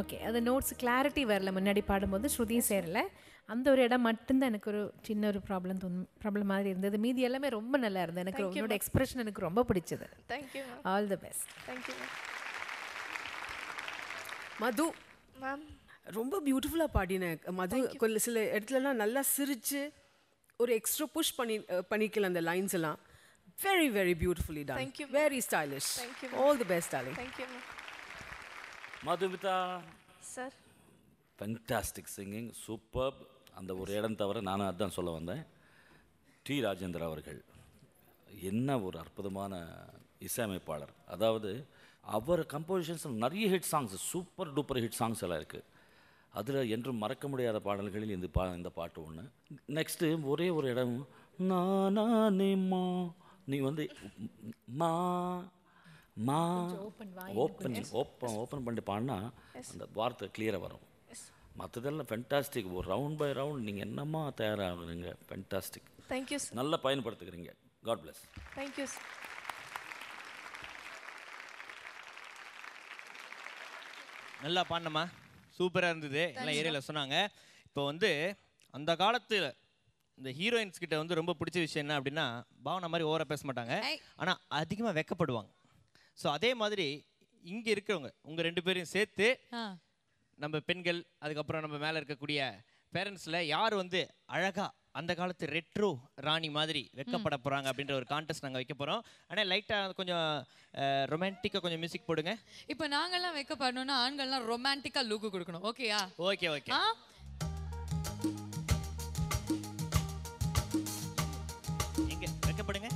ஓகே, அது நோட்ஸ் கிளாரிட்டி வரல முன்னாடி பாடும்போது, ஸ்ருதியும் சேரல. அந்த ஒரு இடம் மட்டும்தான் எனக்கு ஒரு சின்ன ஒரு ப்ராப்ளம் மாதிரி இருந்தது. மீதி எல்லாமே ரொம்ப நல்லா இருந்தது. எனக்கு உங்களோட எக்ஸ்பிரஷன் எனக்கு ரொம்ப பிடிச்சது. Thank you. All the best. Thank you Madhu ma'am. ரொம்ப பியூட்டிஃபுல்லாக பாடினேன் மது. கொஞ்சம் சில இடத்துலலாம் நல்லா சிரிச்சு ஒரு எக்ஸ்ட்ரா புஷ் பண்ணிக்கலாம் அந்த லைன்ஸ் எல்லாம். Very very beautifully done. Thank you. Very stylish. Thank you. All the best darling. Thank you ma'am. Madhumitha sir fantastic singing, super. அந்த ஒரு இடம் தவிர நானும் அதுதான் சொல்ல வந்தேன். டி ராஜேந்தர் அவர்கள் என்ன ஒரு அற்புதமான இசையமைப்பாளர். அதாவது அவர் கம்போசிஷன்ஸ் நிறைய hit songs, super duper hit songs எல்லாம் இருக்குது. அதில் என்றும் மறக்க முடியாத பாடல்களில் இந்த பாட்டு ஒன்று. நெக்ஸ்ட்டு ஒரே ஒரு இடம் நானேம்மா, நீ வந்து மா மா ஓப்பன் பண்ணி பாடினா அந்த வார்த்தை கிளியராக வரும். மற்றதெல்லாம் ஃபென்டாஸ்டிக். ஒரு ரவுண்ட் பை ரவுண்ட் நீங்கள் என்னம்மா தயாராகுறீங்க, ஃபென்டாஸ்டிக். தேங்க்யூ. நல்லா பயன்படுத்துக்கிறீங்க. God bless. தேங்க்யூ. நல்லா பாடினம்மா, சூப்பராக இருந்தது. எல்லாம் ஏரியாவில் சொன்னாங்க. இப்போ வந்து அந்த காலத்தில் இந்த ஹீரோயின்ஸ் கிட்ட வந்து ரொம்ப பிடிச்ச விஷயம் என்ன அப்படின்னா, பாவனை மாதிரி ஓவராக பேச மாட்டாங்க, ஆனால் அதிகமாக வெக்கப்படுவாங்க. ஸோ அதே மாதிரி இங்கே இருக்கிறவங்க உங்கள் 2 பேரையும் சேர்த்து நம்ம பெண்கள், அதுக்கப்புறம் நம்ம மேலே இருக்கக்கூடிய பேரண்ட்ஸில் யார் வந்து அழகாக அந்த காலத்து ரெட்ரோ ராணி மாதிரி வெக்கப்பட போகிறாங்க அப்படின்ற ஒரு கான்டெஸ்ட் நாங்கள் வைக்க போகிறோம். ஆனால் லைட்டாக கொஞ்சம் ரொமான்டிக்காக கொஞ்சம் மியூசிக் போடுங்க. இப்போ நாங்கள்லாம் வெக்கப்படணும்னா ஆண்கள்லாம் ரொமான்டிக்காக லுக்கு கொடுக்கணும். ஓகேயா? Okay okay. எங்க வெக்கப்படுங்க.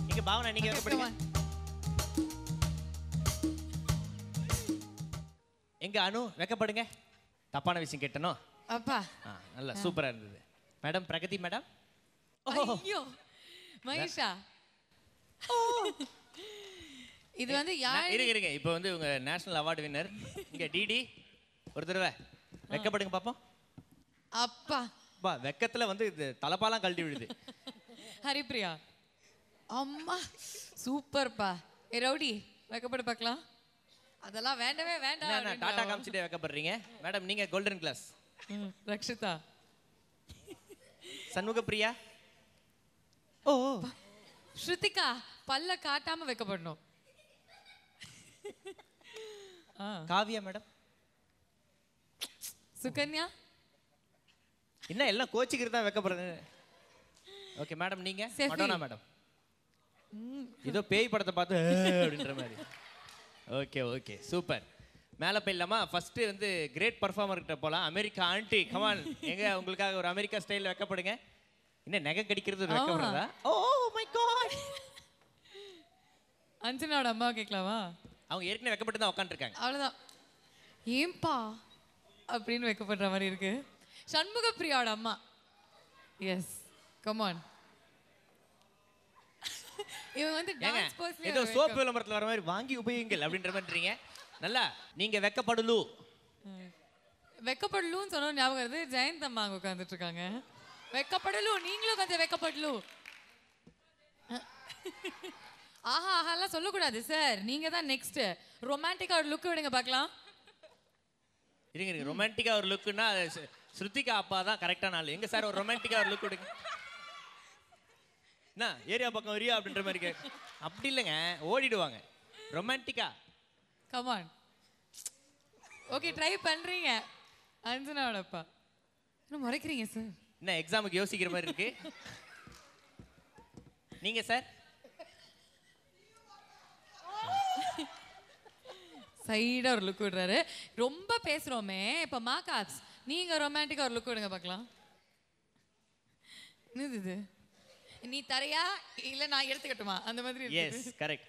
நீங்க பாவனா, நீங்க வெக்கப்படுங்க. எங்க அனு வெக்கப்படுங்க. தப்பான விஷயம் கேட்டனோ? அப்பா நல்லா சூப்பரா இருந்தது. Madam Pragathi madam. ஐயோ மகேஷா, இது வந்து யார்? இருங்க, இப்போ வந்து உங்க நேஷனல் அவார்டு வின்னர் இங்க டிடி ஒரு தடவை வெக்கப்படுங்க பாப்போம். அப்பா பா வெக்கத்துல வந்து இது தலப்பாலாம் கழட்டி விடுது. ஹரிப்ரியா அம்மா சூப்பர்ப்பா. ஏ ரவுடி வெக்கப்பட பார்க்கலாம். அதெல்லாம் வேண்டவே வேண்டாம். டாடா காமிச்சிட்டே வெக்கப்படுறீங்க. மேடம் நீங்க கோல்டன் கிளாஸ். ரக்ஷிதா. சண்முக பிரியா. ஓ ஸ்ருதிகா பல்ல காட்டாம வெக்கப்படணும். காவியா மேடம். சுகன்யா. என்ன எல்லாம் கோச்சிக்கிறது தான் வெக்கப்படுறது. ஓகே மேடம் நீங்க. Madonna madam. இதோ பேய் படத்தை பார்த்து அப்படின்ற மாதிரி. Okay okay super. மேலே போயிடலாமா? ஃபர்ஸ்ட் வந்து கிரேட் பர்ஃபார்மர் கிட்ட போகலாம். அமெரிக்கா ஆண்டி கமான், எங்க உங்களுக்காக ஒரு அமெரிக்கா ஸ்டைலில் வெக்கப்படுங்க. என்ன நகை கடிக்கிறது ஒரு வெக்கப்படுறதா? Oh my God. அஞ்சனாவோட அம்மா கேட்கலாமா? அவங்க ஏற்கனவே வெக்கப்பட்டு தான் உட்காந்துருக்காங்க. அவ்வளோதான். ஏன்பா அப்படின்னு வெக்கப்படுற மாதிரி இருக்கு. சண்முக பிரியாவோட அம்மா. Yes come on. இவங்க வந்து டான்ஸ் பர்ஸ்ல ஏதோ சோப் விளம்பரத்துல வர மாதிரி வாங்கி உபயோகிங்கள் அப்படின்ற மாதிரிங்க. நல்லா நீங்க வெக்கப்படலு. வெக்கப்படலுன்னு சொன்ன ஞாபகம் வருது. ஜெயந்த் அம்மா அங்க உட்கார்ந்துட்டு இருக்காங்க. வெக்கப்படலு, நீங்களும் கொஞ்சம் வெக்கப்படலு. ஆஹா ஆஹாலாம் சொல்லக்கூடாது சார். நீங்க தான் நெக்ஸ்ட். ரொமான்டிக்கா ஒரு லுக் விடுங்க பார்க்கலாம். இருங்க ரொமான்டிக்கா ஒரு லுக்குன்னா ஸ்ருதிகா அப்பா தான் கரெக்டான ஆளு. எங்க சார் ஒரு ரொமான்டிக்கா ஒரு லுக் விடுங்க. என்ன ஏரியா பக்கம் வரியா அப்படின்ற மாதிரி கேட்க. அப்படி இல்லைங்க, ஓடிடுவாங்க ரொமான்டிக்கா. கமான். ஓகே ட்ரை பண்றீங்க. அஞ்சனாவோட அப்பா. என்ன முறைக்கிறீங்க சார்? என்ன எக்ஸாமுக்கு யோசிக்கிற மாதிரி இருக்கு? நீங்க சார்? சைடா ஒரு லுக் விடுறாரு. ரொம்ப பேசுறோமே. இப்ப மார்க்ஸ் நீங்க ரொமான்டிக்கா ஒரு லுக் விடுங்க பார்க்கலாம். என்னது இது? நீ தரையா இல்ல நான் எடுத்துக்கட்டுமா அந்த மாதிரி இருக்கு. Yes correct.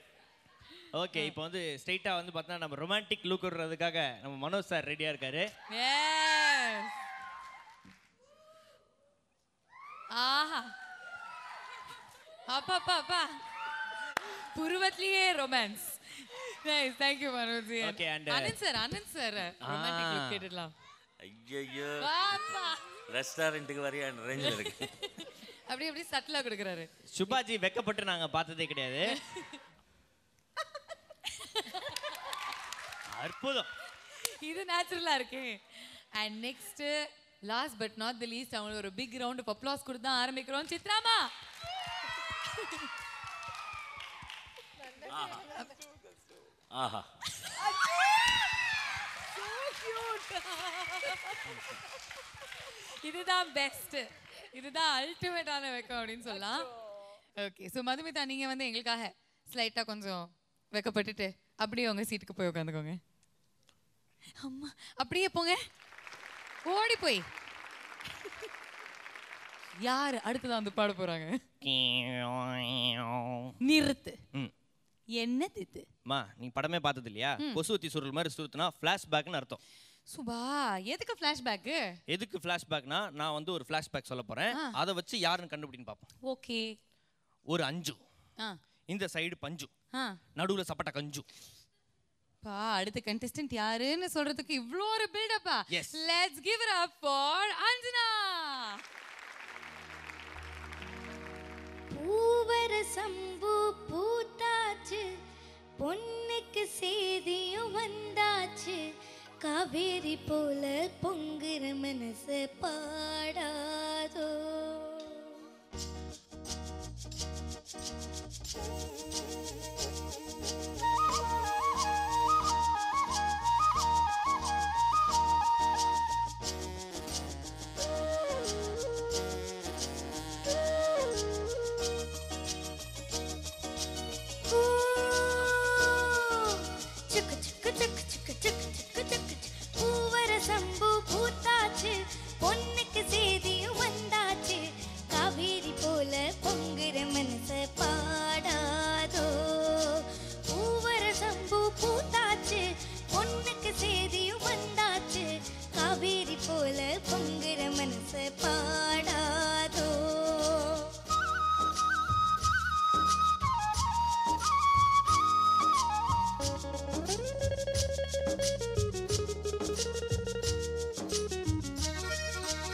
ஓகே இப்போ வந்து ஸ்ட்ரைட்டா வந்து பார்த்தா நம்ம ரொமான்டிக் லுக் விடுறதுக்காக நம்ம மனோஜ் சார் ரெடியா இருக்காரு. எஸ். ஆஹா. அப்பா அப்பா அப்பா. புருவத்திலேயே romance. Nice. Thank you Manoj. Okay and Anand sir romantic look கேட்டலாம். ஐயோ பாப்பா. ரெஸ்டாரண்ட்டுக்கு வரையா ரேஞ்சில் இருக்கு. அப்படியே சட்டலா கொடுக்குறாரு. சுபாஜி வெக்கப்பட்டு நாங்க பார்த்ததே கிடையாது. அற்புதம். இது நேச்சுரலா இருக்கு. And next last but not the least அவங்களுக்கு ஒரு பிக் ரவுண்ட் ஆஃப் அப்ளாஸ் கொடுத்து தான் ஆரம்பிக்கிறோம். சித்ராமா. ஆஹா. இதுதான் பெஸ்ட். இதுதான் அல்டிமேட்டான வெக்கம் அப்படின்னு சொல்லலாம். ஓகே ஸோ மதுமிதா நீங்க வந்து எங்களுக்காக ஸ்லைட்டா கொஞ்சம் வெக்கப்பட்டுட்டு அப்படியே உங்க சீட்டுக்கு போய் உட்காந்துக்கோங்க. அம்மா அப்படியே போங்க. ஓடி போய் யார் அடுத்ததான் வந்து பாட போறாங்க? நிறுத்து. என்னது இது? மா நீ படமே பார்த்தது இல்லையா? கொசுவத்தி சுருள் மாதிரி சுருத்துனா ஃபிளாஷ்பேக்னு அர்த்தம். சுபா எதுக்கு ஃபிளாஷ்பேக்? எதுக்கு ஃபிளாஷ்பேக்னா நான் வந்து ஒரு ஃபிளாஷ்பேக் சொல்ல போறேன். அதை வச்சு யாருன்னு கண்டுபிடின்னு பார்ப்போம். ஓகே. ஒரு அஞ்சு, இந்த சைடு பஞ்சு, நடுவுல சப்பட்ட கஞ்சு. பா அடுத்த கண்டெஸ்டன்ட் யாருன்னு சொல்றதுக்கு இவ்ளோ ஒரு பில்டப்பா. Yes. Let's give it up for Anjana. பூவர சம்பு பூத்தாச்சு, பொண்ணுக்கு சேதியும் வந்தாச்சு, காவேரி போல பொங்குற மனசு பாடாதோ. பூவர சம்பு பூத்தாச்சு, பொண்ணுக்கு சேதியும் வந்தாச்சு, காவேரி போல பொங்குற மனச பாடாதோ. பூவர சம்பு பூத்தாச்சு,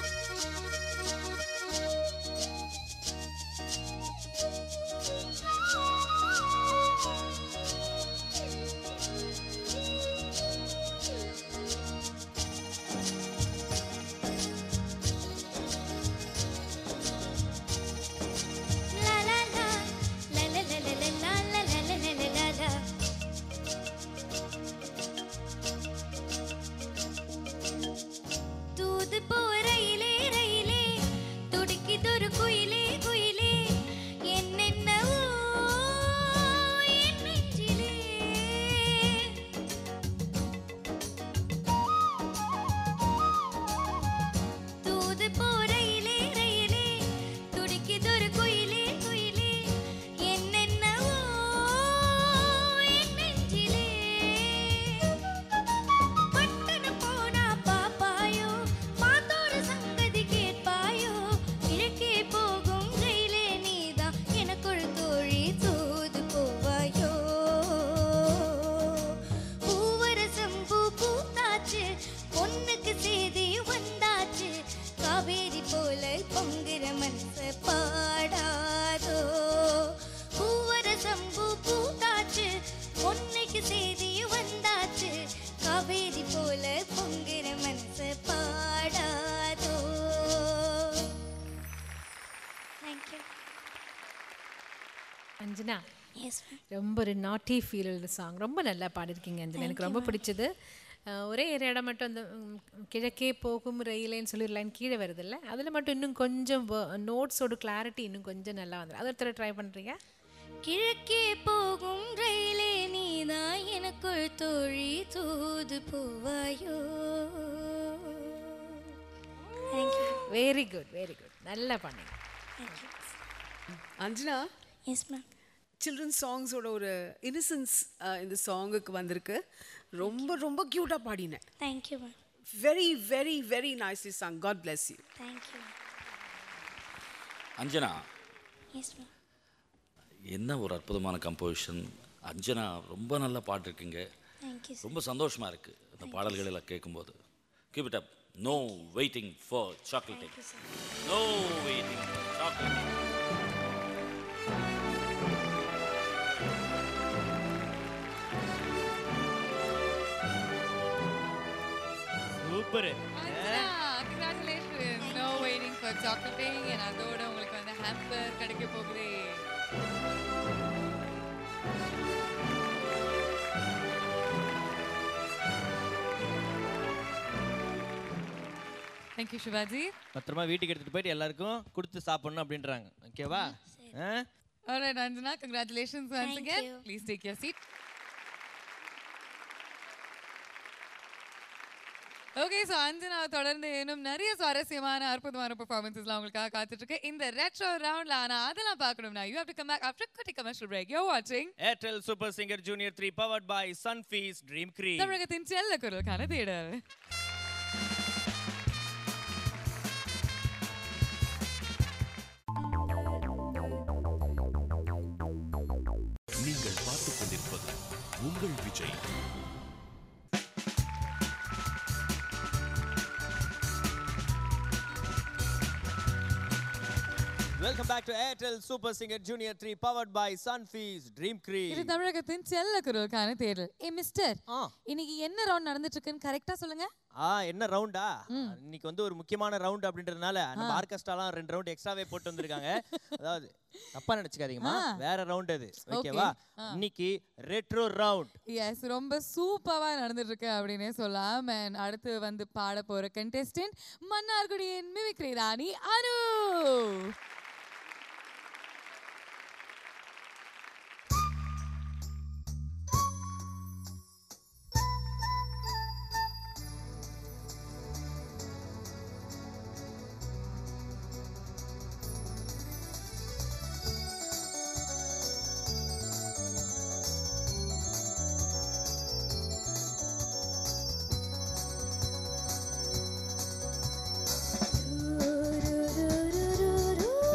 பொண்ணுக்கு சேதியும் வந்தாச்சு, காவேரி போல பொங்குற மனச பாடாதோ. அஞ்சனா ரொம்ப ஒரு நாட்டி ஃபீல் சாங் ரொம்ப நல்லா பாடிருக்கீங்க அஞ்சனா. எனக்கு ரொம்ப பிடிச்சது. ஒரே ஒரு இடம் மட்டும் அந்த கிழக்கே போகும் ரயிலேன்னு சொல்லி ஒரு லைன் கீழே வருதுல்ல, அதில் மட்டும் இன்னும் கொஞ்சம் நோட்ஸோட கிளாரிட்டி இன்னும் கொஞ்சம் நல்லா வந்துடும். அதை ஒருத்தர ட்ரை பண்ணுறீங்க. கிழக்கே போகும் ரயிலே நீதான் எனக்குள் தோழி தூது போவாயோ. வெரி குட், வெரி குட், நல்லா பண்ணுங்க. Anjana, yes ma'am. சில்ட்ரன்ஸ் சாங்ஸோட ஒரு இன்னசென்ஸ் இந்த சாங்குக்கு வந்திருக்கு. ரொம்ப ரொம்ப க்யூட்டாக பாடினேன். Thank you ma'am. Very very very nicely song. God bless you. Thank you. Anjana, yes ma'am. என்ன ஒரு அற்புதமான கம்போசிஷன். அஞ்சனா ரொம்ப நல்லா பாடிருக்கீங்க. தேங்க்யூ. ரொம்ப சந்தோஷமாக இருக்குது இந்த பாடல்கள் எல்லாம் கேட்கும்போது. Keep it up. No waiting for chocolate. No waiting for chocolate. Super. Congratulations. No waiting for chocolating. And அதோட உங்களுக்கு வந்து ஹாம்பர் கிடைக்க போகுது. Thank you Shivaji. பத்திரமா வீட்டுக்கு எடுத்துட்டு போயிட்டு எல்லாருக்கும் கொடுத்து சாப்பிடணும் அப்படின்றாங்க. ஓகேவா? All right Anjana, congratulations once Thank again. you. Please take your seat. Okay, so Anjana தொடர்ந்து இன்னும் நிறைய சுவாரஸ்யமான அற்புதமான பெர்ஃபார்மன்ஸஸ்லாம் உங்களுக்காக காத்துட்டு இருக்கு இந்த ரெட்ரோ ரவுண்ட்ல. ஆனா அதெல்லாம் பார்க்கணும்னா you have to come back after குட்டி கமர்ஷியல் பிரேக். யூ வாட்சிங் Airtel super singer junior 3 powered by Sunfeast dream cream. தமிழகத்தின் செல்ல குரலுக்கான தேடல். நீங்கள் பார்த்துக் கொண்டிருப்பது உங்கள் Vijay. Welcome back to Airtel super singer junior 3 powered by Sunfeast dream Cream. இது தமிழகத்தின் செல்ல குரலுக்கான தேடல். மிஸ்டர், இன்னைக்கு என்ன ரவுண்ட் நடந்துட்டு இருக்குன்னு கரெக்ட்டா சொல்லுங்க. என்ன ரவுண்டா? இன்னைக்கு வந்து ஒரு முக்கியமான ரவுண்ட் அப்படின்றதுனால நம்ம ஆர்கெஸ்ட்ராலாம் 2 ரவுண்ட் எக்ஸ்ட்ராவே போட்டு வந்திருக்காங்க. அதாவது தப்பா நினைச்சுக்காதீங்கம்மா, வேற ரவுண்ட் அது. ஓகேவா? இன்னைக்கு ரெட்ரோ ரவுண்ட். எஸ், ரொம்ப சூப்பரா நடந்துட்டு இருக்கு அப்படினே சொல்லலாம். and அடுத்து வந்து பாட போற கண்டெஸ்டன்ட் மன்னார்குடியின் மிமிக்ரி ராணி அனு. ரு ரு ரு ரு ரு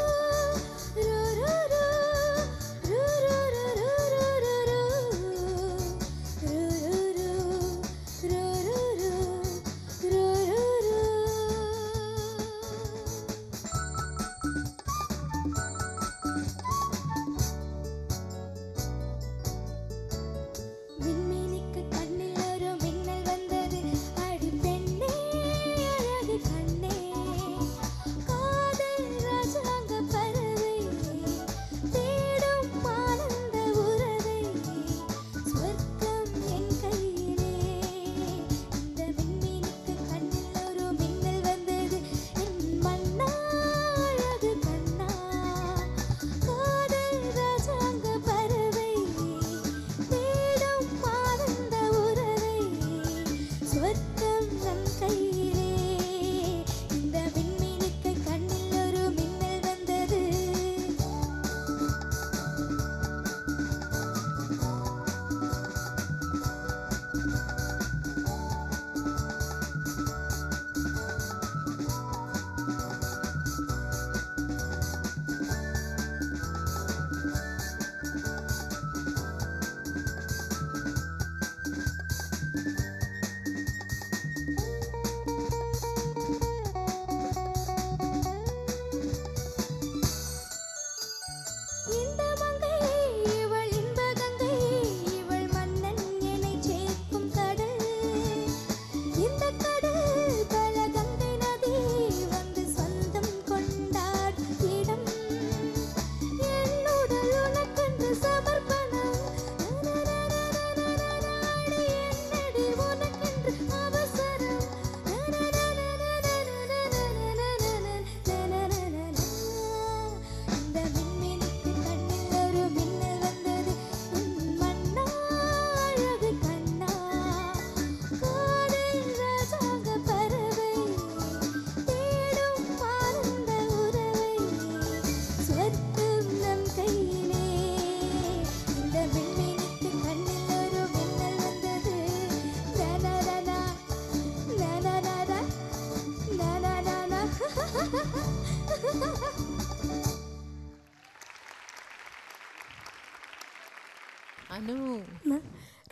அனு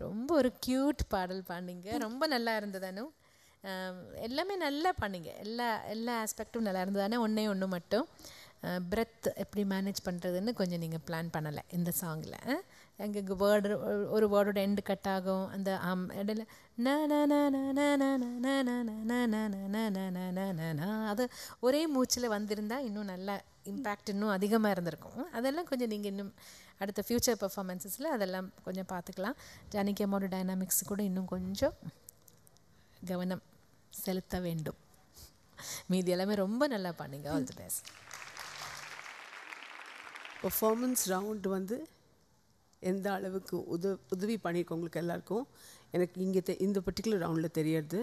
ரொம்ப ஒரு க்யூட் பாடல் பாடிங்க, ரொம்ப நல்லா இருந்தது அனு. எல்லாமே நல்லா பாடிங்க, எல்லா ஆஸ்பெக்டும் நல்லா இருந்தது. ஆனால் ஒன்று மட்டும் பிரெத் எப்படி மேனேஜ் பண்ணுறதுன்னு கொஞ்சம் நீங்கள் பிளான் பண்ணலை இந்த சாங்கில். அங்கே வேர்டு ஒரு வேர்டோட எண்டு கட் ஆகும், அந்த இடையில அது ஒரே மூச்சில் வந்திருந்தால் இன்னும் நல்லா இம்பேக்ட் இன்னும் அதிகமாக இருந்திருக்கும். அதெல்லாம் கொஞ்சம் நீங்கள் இன்னும் அடுத்த ஃப்யூச்சர் பர்ஃபார்மன்ஸஸில் அதெல்லாம் கொஞ்சம் பார்த்துக்கலாம். ஜானகி அம்மாவோட டைனாமிக்ஸ் கூட இன்னும் கொஞ்சம் கவனம் செலுத்த வேண்டும். மீதி எல்லாமே ரொம்ப நல்லா பண்ணுங்க. All the best. Performance round வந்து எந்த அளவுக்கு உதவி பண்ணியிருக்கோம் உங்களுக்கு எல்லாருக்கும் எனக்கு இங்கே இந்த பர்டிகுலர் ரவுண்டில் தெரியறது.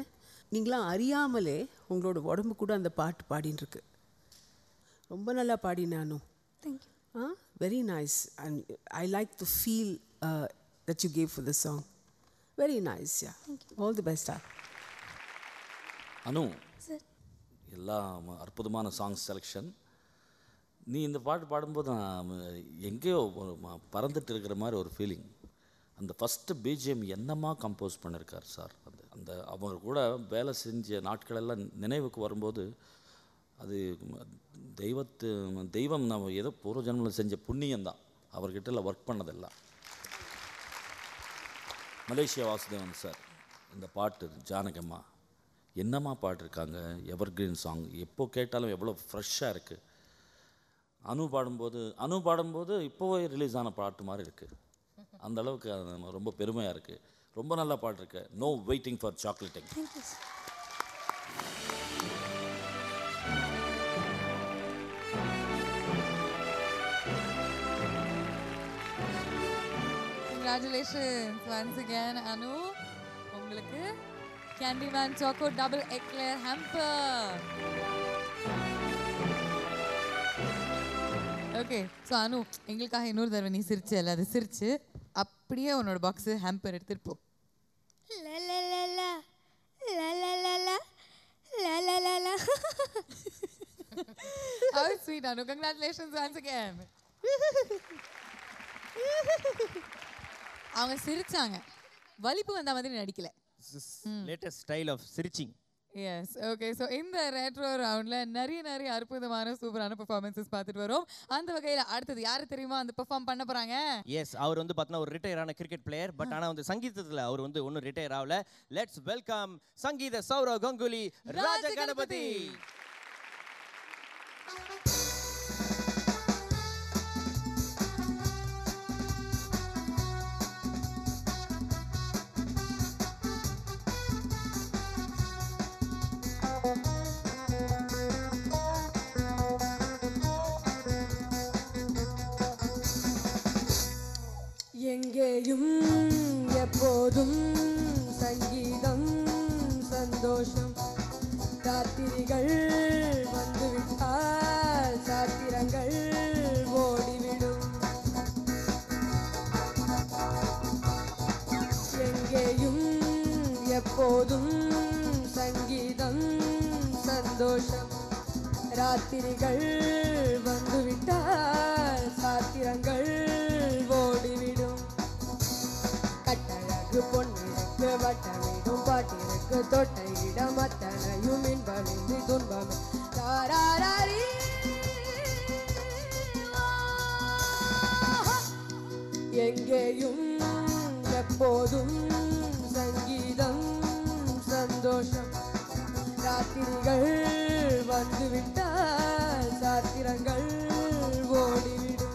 நீங்களாம் அறியாமலே உங்களோட உடம்பு கூட அந்த பாட்டு பாடின்னு இருக்கு. ரொம்ப நல்லா பாடினானோ. Thank you. Very nice, and I like the feel that you gave for the song. Very nice, yeah. All the best. Anu, sir எல்லா அற்புதமான சாங்ஸ் செலெக்ஷன். நீ இந்த பாட்டு பாடும்போது எங்கேயோ பறந்துட்டு இருக்கிற மாதிரி ஒரு ஃபீலிங். அந்த ஃபஸ்ட்டு பிஜிஎம் என்னமா கம்போஸ் பண்ணியிருக்கார் சார். அந்த அவங்க கூட வேலை செஞ்ச நாட்களெல்லாம் நினைவுக்கு வரும்போது அது தெய்வம் நம்ம ஏதோ பூர்வ ஜென்மத்தில் செஞ்ச புண்ணியம்தான் அவர்கிட்ட ஒர்க் பண்ணதெல்லாம். மலேசியா வாசுதேவன் சார் இந்த பாட்டு ஜானகம்மா என்னம்மா பாடிருக்காங்க. எவர்கிரீன் சாங், எப்போ கேட்டாலும் எவ்வளோ ஃப்ரெஷ்ஷாக இருக்குது. அனு பாடும்போது இப்போவே ரிலீஸ் ஆன பாட்டு மாதிரி இருக்குது. அந்த அளவுக்கு ரொம்ப பெருமையாக இருக்குது. ரொம்ப நல்லா பாடிருக்கு. No waiting for chocolating. Congratulations once again, Anu. உங்களுக்கு Candyman Choco Double Eclair Hamper. Okay, so Anu எங்களுக்காக இன்னொரு தடவை நீ சிரிச்சு அது சிரிச்சு அப்படியே உன்னோட பாக்ஸு ஹேம்பர் எடுத்துட்டு போ. How sweet, Anu. Congratulations once again. அவங்க சிரிச்சாங்க, வலிப்பு வந்த மாதிரி நடிக்கல. லேட்டஸ்ட் ஸ்டைல் ஆஃப் சிரிச்சிங். Yes, okay. ஸோ இந்த ரெட்ரோ ரவுண்டில் நிறைய அற்புதமான சூப்பரான பெர்ஃபார்மன்ஸஸ் பார்த்துட்டு வரோம். அந்த வகையில் அடுத்தது யாரு தெரியுமா அந்த பெர்ஃபார்ம் பண்ண போகிறாங்க? எஸ், அவர் வந்து பார்த்தீங்கன்னா ஒரு ரிட்டையர் ஆன கிரிக்கெட் பிளேயர். பட் ஆனால் வந்து சங்கீதத்தில் அவர் வந்து ஒன்றும் ரிட்டையர் ஆகல. லெட்ஸ் வெல்கம் சங்கீத சௌரவ் கங்குலி ராஜ கணபதி. எங்கேயும் எப்போதும் சங்கீதம் சந்தோஷம். ராத்திரிகள் வந்துவிட்டால் சாத்திரங்கள் ஓடிவிடும். எங்கேயும் எப்போதும் சங்கீதம் சந்தோஷம். ராத்திரிகள் வந்துவிட்டால் சாத்திரங்கள் ஓடிவிடும். கட்டழகு பொன்னிருக்கு வட்டமிடும் பாட்டிற்கு தொட்ட இடம் அத்தனையும் இன்பமின்றி துன்பம். எங்கேயும் எப்போதும் சங்கீதம் சந்தோஷம். ராத்திரிகள் வந்துவிட்டால் சாத்திரங்கள் ஓடிவிடும்.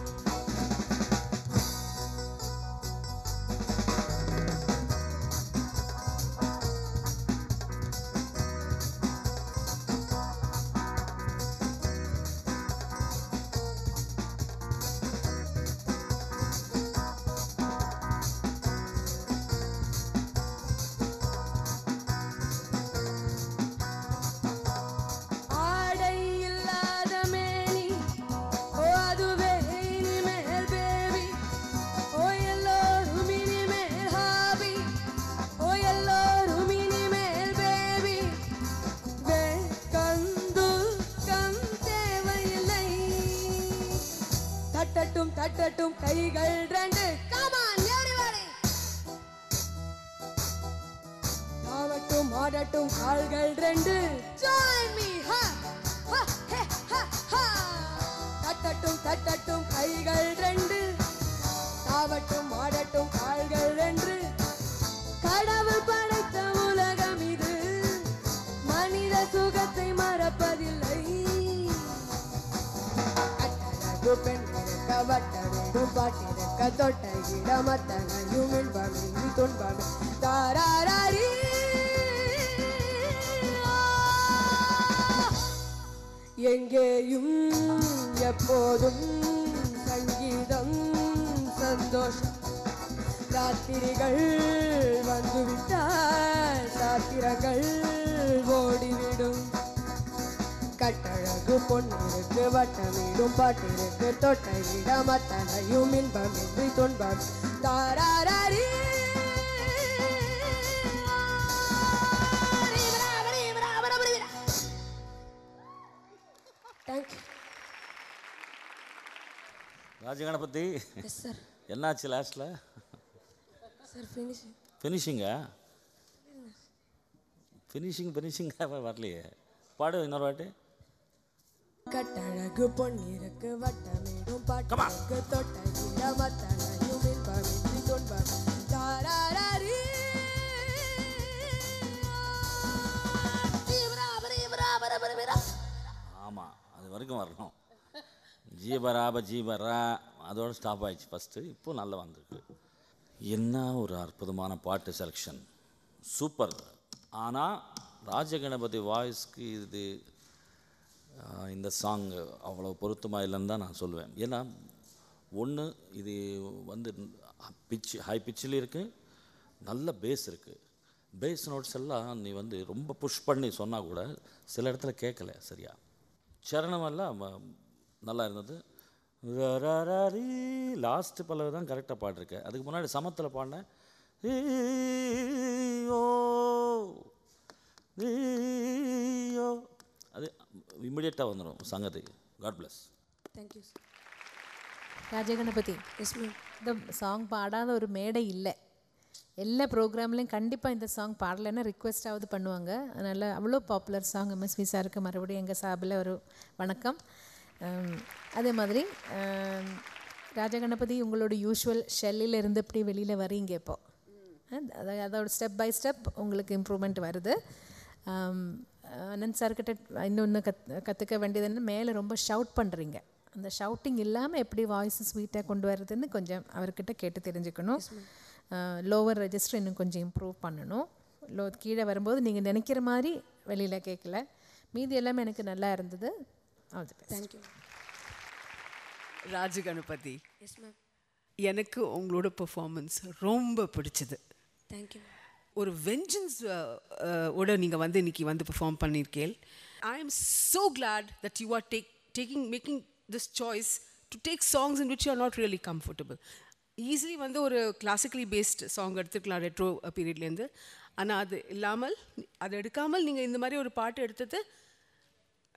தட்டட்டும் கைகள் ரெண்டு come on everybody ஆவட்டும் ஆடட்டும் கால்கள் ரெண்டு join me ha ha ha ha ha தட்டட்டும் கைகள் ரெண்டு ஆவட்டும் ஆடட்டும் கால்கள் ரெண்டு கடவுள் படைத்த உலகம் இது மனித சுகத்தை மறப்பதில்லை கட்டழகு பெண் இருக்க வட்ட வேண்டும் பாட்டிருக்க தொட்ட இடமத்தனையும் இன்பமின்றி துன்பம் தாராரி எங்கேயும் எப்போதும் சங்கீதம் சந்தோஷம் ராத்திரிகள் வந்துவிட்டால் சாத்திரங்கள் ஓடிவிடும் கட்டழகு பொன்னிருக்கு வட்டமிடும் பாட்டிருக்கு தொட்ட இடம் அத்தனையும் இன்பமின்றி துன்பம் தாராரி ராஜகணபதி எஸ் சார் என்னாச்சு லாஸ்ட்ல சார் ஃபினிஷிங்கா ஃபினிஷிங்காக வரலையே பாடு இன்னொரு வாட்டி கட்டழகு பொன்னிருக்கு வட்டமிடும் பாட்டிருக்கு தொட்ட இடம் அத்தனையும் இன்பமின்றி துன்பம் தாராரி ஆமாம் அது வரைக்கும் வரணும் ஜீபரா அதோடு ஸ்டாப் ஆயிடுச்சு ஃபஸ்ட்டு இப்போ நல்லா வந்திருக்கு என்ன ஒரு அற்புதமான பாட்டு செலெக்ஷன் சூப்பர் ஆனால் ராஜகணபதி வாய்ஸ்க்கு இது இந்த சாங் அவ்வளோ பொருத்தமாக இல்லைன்னு தான் நான் சொல்லுவேன் ஏன்னா ஒன்று இது வந்து ஹை பிச்சில் இருக்குது நல்ல பேஸ் இருக்குது பேஸ் நோட்ஸ் எல்லாம் நீ வந்து ரொம்ப புஷ் பண்ணி சொன்னால் கூட சில இடத்துல கேட்கல சரியா சரணமெல்லாம் நல்லா இருந்தது லாஸ்ட்டு பல்லவி தான் கரெக்டாக பாடிருக்கேன் அதுக்கு முன்னாடி சமத்தில் பாடினேன் அது இம்மிடியட்டாக வந்துடும் சங்கதி God bless thank you Rajaganapathi yes ma'am இந்த சாங் பாடாத ஒரு மேடை இல்லை எல்லா ப்ரோக்ராம்லேயும் கண்டிப்பாக இந்த சாங் பாடலைன்னா ரிக்வெஸ்டாவது பண்ணுவாங்க அதனால் அவ்வளோ பாப்புலர் சாங் எம்எஸ்வி சாருக்கு மறுபடியும் எங்கள் சார்பில் ஒரு வணக்கம் அதே மாதிரி ராஜகணபதி உங்களோட யூஷுவல் ஷெல்லில் இருந்து எப்படி வெளியில் வரீங்க இப்போது அதோட ஸ்டெப் பை ஸ்டெப் உங்களுக்கு இம்ப்ரூவ்மெண்ட் வருது அனந்த் சார்கிட்ட இன்னொன்று கற்றுக்க வேண்டியதுன்னு மேலே ரொம்ப ஷவுட் பண்ணுறீங்க அந்த ஷவுட்டிங் இல்லாமல் எப்படி வாய்ஸ் ஸ்வீட்டாக கொண்டு வர்றதுன்னு கொஞ்சம் அவர்கிட்ட கேட்டு தெரிஞ்சுக்கணும் லோவர் ரெஜிஸ்டர் இன்னும் கொஞ்சம் இம்ப்ரூவ் பண்ணணும் கீழே வரும்போது நீங்கள் நினைக்கிற மாதிரி வெளியில் கேட்கல மீதி எல்லாமே எனக்கு நல்லா இருந்தது தேங்க்யூ ராஜகணபதி எஸ் மேம் எனக்கு உங்களோட பெர்ஃபார்மன்ஸ் ரொம்ப பிடிச்சது தேங்க்யூ ஒரு வெஞ்சன்ஸ் ஓட நீங்கள் வந்து இன்னைக்கு வந்து பெர்ஃபார்ம் பண்ணியிருக்கேன் I am so glad that you are making this choice to take songs in which you are not really comfortable easily வந்து ஒரு கிளாசிக்கலி பேஸ்ட் சாங் எடுத்துக்கலாம் ரெட்ரோ பீரியட்லேருந்து ஆனால் அது இல்லாமல் அதை எடுக்காமல் நீங்கள் இந்த மாதிரி ஒரு பாட்டு எடுத்தது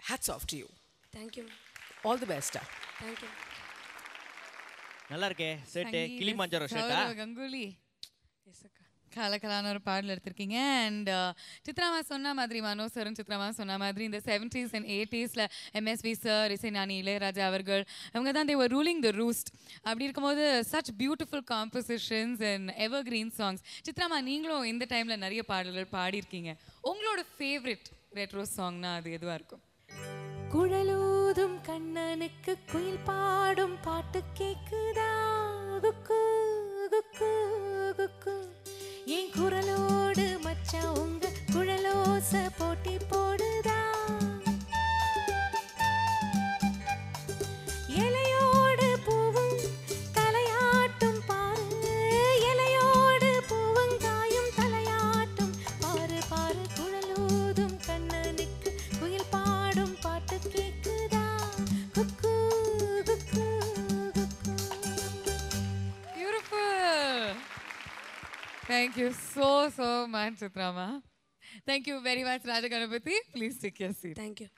hats off to you thank you all the பெஸ்டா தேங்க்யூ நல்லா இருக்கே செட்டு கிளிமஞ்சரோ ஷர்ட்டா கங்குலி கலக்கலான ஒரு பாடல் எடுத்திருக்கீங்க அண்ட் சித்ராமா சொன்ன மாதிரி மனோ சரும் சித்ராமா சொன்ன மாதிரி இந்த 70s and 80s MSV sir இசைஞானி இளையராஜா அவர்கள் அவங்க தான் they were ruling the roost அப்படி இருக்கும்போது such beautiful compositions and evergreen songs சித்ராமா நீங்களும் இந்த டைமில் நிறைய பாடல்கள் பாடியிருக்கீங்க உங்களோட ஃபேவரட் ரெட்ரோ சாங்னா அது எதுவாக இருக்கும் குழலூதும் கண்ணனுக்கு குயில் பாடும் பாட்டு கேக்குதா குக்கு குக்கு குக்கு என் குரலோடு மச்சான் உங்க குழலோச போட்டி போடுதா இலையோடு பூவும் தலையாட்டும் பாரு இலையோடு பூவும் காயும் தலையாட்டும் பாரு பாரு குழலூதும் கண்ணனுக்கு குயில் பாடும் பாட்டு கேக்குதா குக்கு குக்கு குக்கு Thank you so much, Chitrama. Thank you very much, Raja Ganapati. Please take your seat. Thank you.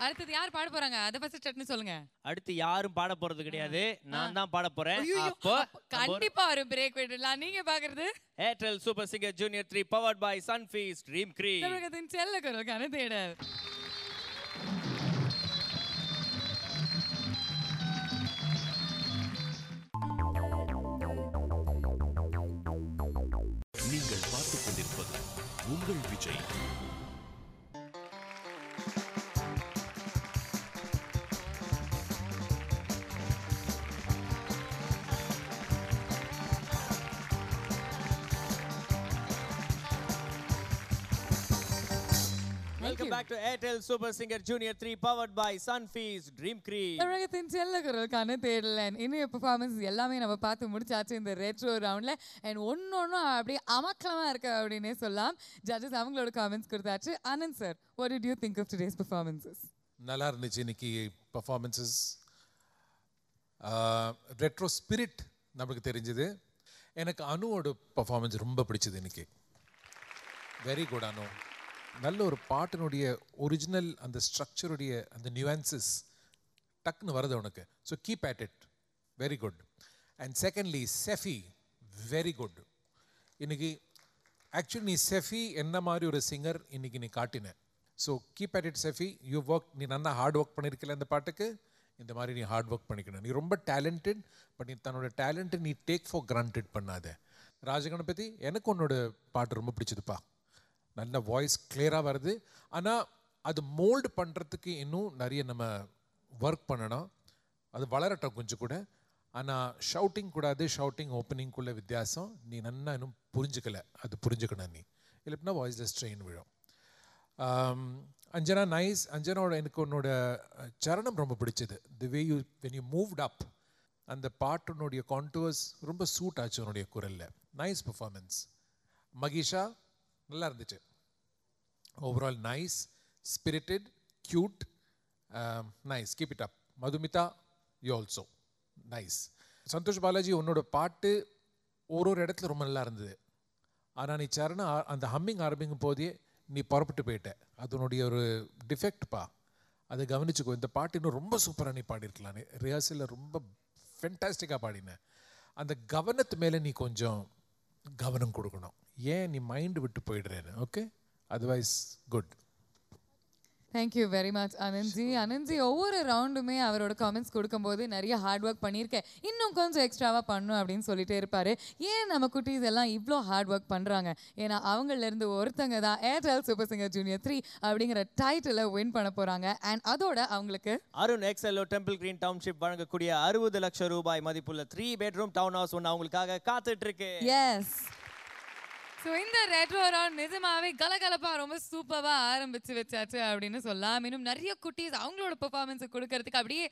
அடுத்து யார் பாட போறாங்க அத ஃபர்ஸ்ட் சட்னி சொல்லுங்க. அடுத்து யாரும் பாட போறது கிடையாது, நான் தான் பாட போறேன். அப்போ கண்டிப்பா ஒரு பிரேக் விடலாம். நீங்க பாக்குறது Airtel Super Singer Junior 3 powered by Sunfeast Dream Cream. தமிழகத்தின் செல்ல குரலுக்கான தேடல். நீங்கள் பார்த்துக் கொண்டிருப்பது உங்கள் Vijay. Welcome back to Airtel Super Singer Junior 3 powered by Sunfeast Dream Cream. தமிழகத்தின் செல்ல குரலுக்கான தேடல். இன்னைய பெர்ஃபார்மன்ஸ் எல்லாமே நம்ம பார்த்து முடிச்சாச்சு இந்த ரெட்ரோ ரவுண்ட்ல. அண்ட் ஒன்னொன்னும் அப்படியே அமக்கலமா இருக்கு அப்படின்னே சொல்லலாம். ஜட்ஜஸ் அவங்களோட காமெண்ட்ஸ் கொடுத்தாச்சு. Anand sir, what did you think of today's performances? நல்லா இருந்துச்சு இன்னைக்கு பர்ஃபார்மன்ஸஸ். ரெட்ரோ ஸ்பிரிட் நமக்கு தெரிஞ்சது. எனக்கு அனுவோட பர்ஃபார்மன்ஸ் ரொம்ப பிடிச்சது இன்னைக்கு. வெரி குட் அனு. நல்ல ஒரு பாட்டினுடைய ஒரிஜினல் அந்த ஸ்ட்ரக்சருடைய அந்த நியூஆன்சஸ் டக்குன்னு வருது உனக்கு. So keep at it. Very good. And secondly Sefi, very good. இன்னைக்கு ஆக்சுவலி நீ செஃபி என்ன மாதிரி ஒரு சிங்கர் இன்னைக்கு நீ காட்டின. So keep at it Sefi. You work, நீ நல்லா ஹார்ட் ஒர்க் பண்ணியிருக்கல இந்த பாட்டுக்கு. இந்த மாதிரி நீ ஹார்ட் ஒர்க் பண்ணிக்கணும். நீ ரொம்ப டேலண்டட். பட் நீ தன்னோட டேலண்ட்டை நீ டேக் ஃபார் கிராண்டட் பண்ணாத. ராஜகணபதி, எனக்கு உன்னோட பாட்டு ரொம்ப பிடிச்சதுப்பா. நல்ல வாய்ஸ் கிளியராக வருது. ஆனால் அது மோல்டு பண்ணுறதுக்கு இன்னும் நிறைய நம்ம ஒர்க் பண்ணணும். அது வளரட்டும் கொஞ்சம் கூட. ஆனால் ஷவுட்டிங் கூடாது. ஷவுட்டிங் ஓப்பனிங்குள்ள வித்தியாசம் நீ நல்லா இன்னும் புரிஞ்சுக்கலை. அது புரிஞ்சுக்கணும் நீ. இல்லைன்னா வாய்ஸில் ஸ்ட்ரெயின் விழும். அஞ்சனா நைஸ். அஞ்சனாவோட எனக்கு உன்னோட சரணம் ரொம்ப பிடிச்சது. The way you when you moved up, அந்த பாட்டினுடைய கான்டூர்ஸ் ரொம்ப சூட் ஆச்சு உன்னுடைய குரலில். Nice performance. மகிஷா, நல்லா இருந்துச்சு. Overall nice, spirited, cute, nice. Keep it up. Madhumitha, you also nice. Santhosh Balaji, உன்னோட பாட்டு ஒரு இடத்துல ரொம்ப நல்லா இருந்தது. ஆனால் நீ சரணம் அந்த ஹம்மிங் ஆரம்பிக்கும் போதே நீ புறப்பட்டு போயிட்ட. அது உன்னுடைய ஒரு டிஃபெக்ட்ப்பா. அதை கவனிச்சுக்கோ. இந்த பாட்டு இன்னும் ரொம்ப சூப்பராக நீ பாடியிருக்கலாம். ரிஹர்சலில் ரொம்ப ஃபென்டாஸ்டிக்காக பாடினேன். அந்த கவனத்து மேலே நீ கொஞ்சம் கவனம் கொடுக்கணும். ஏன் நீ மைண்டு விட்டு போயிடுறேன்னு. Okay, otherwise good. Thank you very much Anandji. Anandji ஒவ்வொரு ரவுண்டுமே அவரோட காமெண்ட்ஸ் கொடுக்கும்போது நிறைய ஹார்ட் ஒர்க் பண்ணியிருக்கேன், இன்னும் கொஞ்சம் எக்ஸ்ட்ராவாக பண்ணும் அப்படின்னு சொல்லிட்டே இருப்பார். ஏன் நம்ம குட்டீஸ் எல்லாம் இவ்வளோ ஹார்ட் ஒர்க் பண்ணுறாங்க? ஏன்னா அவங்களிருந்து ஒருத்தங்க தான் ஏர்டெல் சூப்பர் சிங்கர் ஜூனியர் 3 அப்படிங்கிற டைட்டிலை வின் பண்ண போகிறாங்க. அண்ட் அதோட அவங்களுக்கு அருண் எக்ஸெல்லோ டெம்பிள் கிரீன் டவுன்ஷிப் வழங்கக்கூடிய 60 லட்சம் ரூபாய் மதிப்புள்ள 3 பெட்ரூம் டவுன் ஹவுஸ் ஒன்று அவங்களுக்காக காத்துட்டு இருக்கு. எஸ். ஸோ இந்த ரெட்ரோ ரவுண்ட் நிஜமாவே கலகலப்பாக ரொம்ப சூப்பராக ஆரம்பிச்சு வச்சாச்சு அப்படின்னு சொல்லலாம். இன்னும் நிறைய குட்டீஸ் அவங்களோட பெர்ஃபார்மன்ஸை கொடுக்கறதுக்கு அப்படியே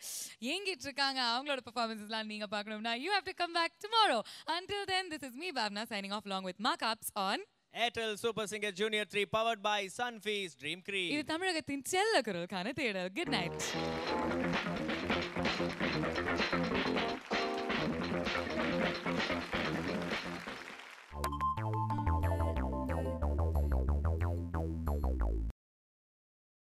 ஏங்கிட்டு இருக்காங்க. அவங்களோட பெர்ஃபார்மன்ஸ்லாம் நீங்கள் பார்க்கணும்னா you have to come back tomorrow. Until then, this is me Bhavna signing off along with Markups on Airtel Super Singer Junior 3 powered by Sunfeast Dream Cream. இது தமிழகத்தின் செல்ல குரலுக்கான தேடல். Good night.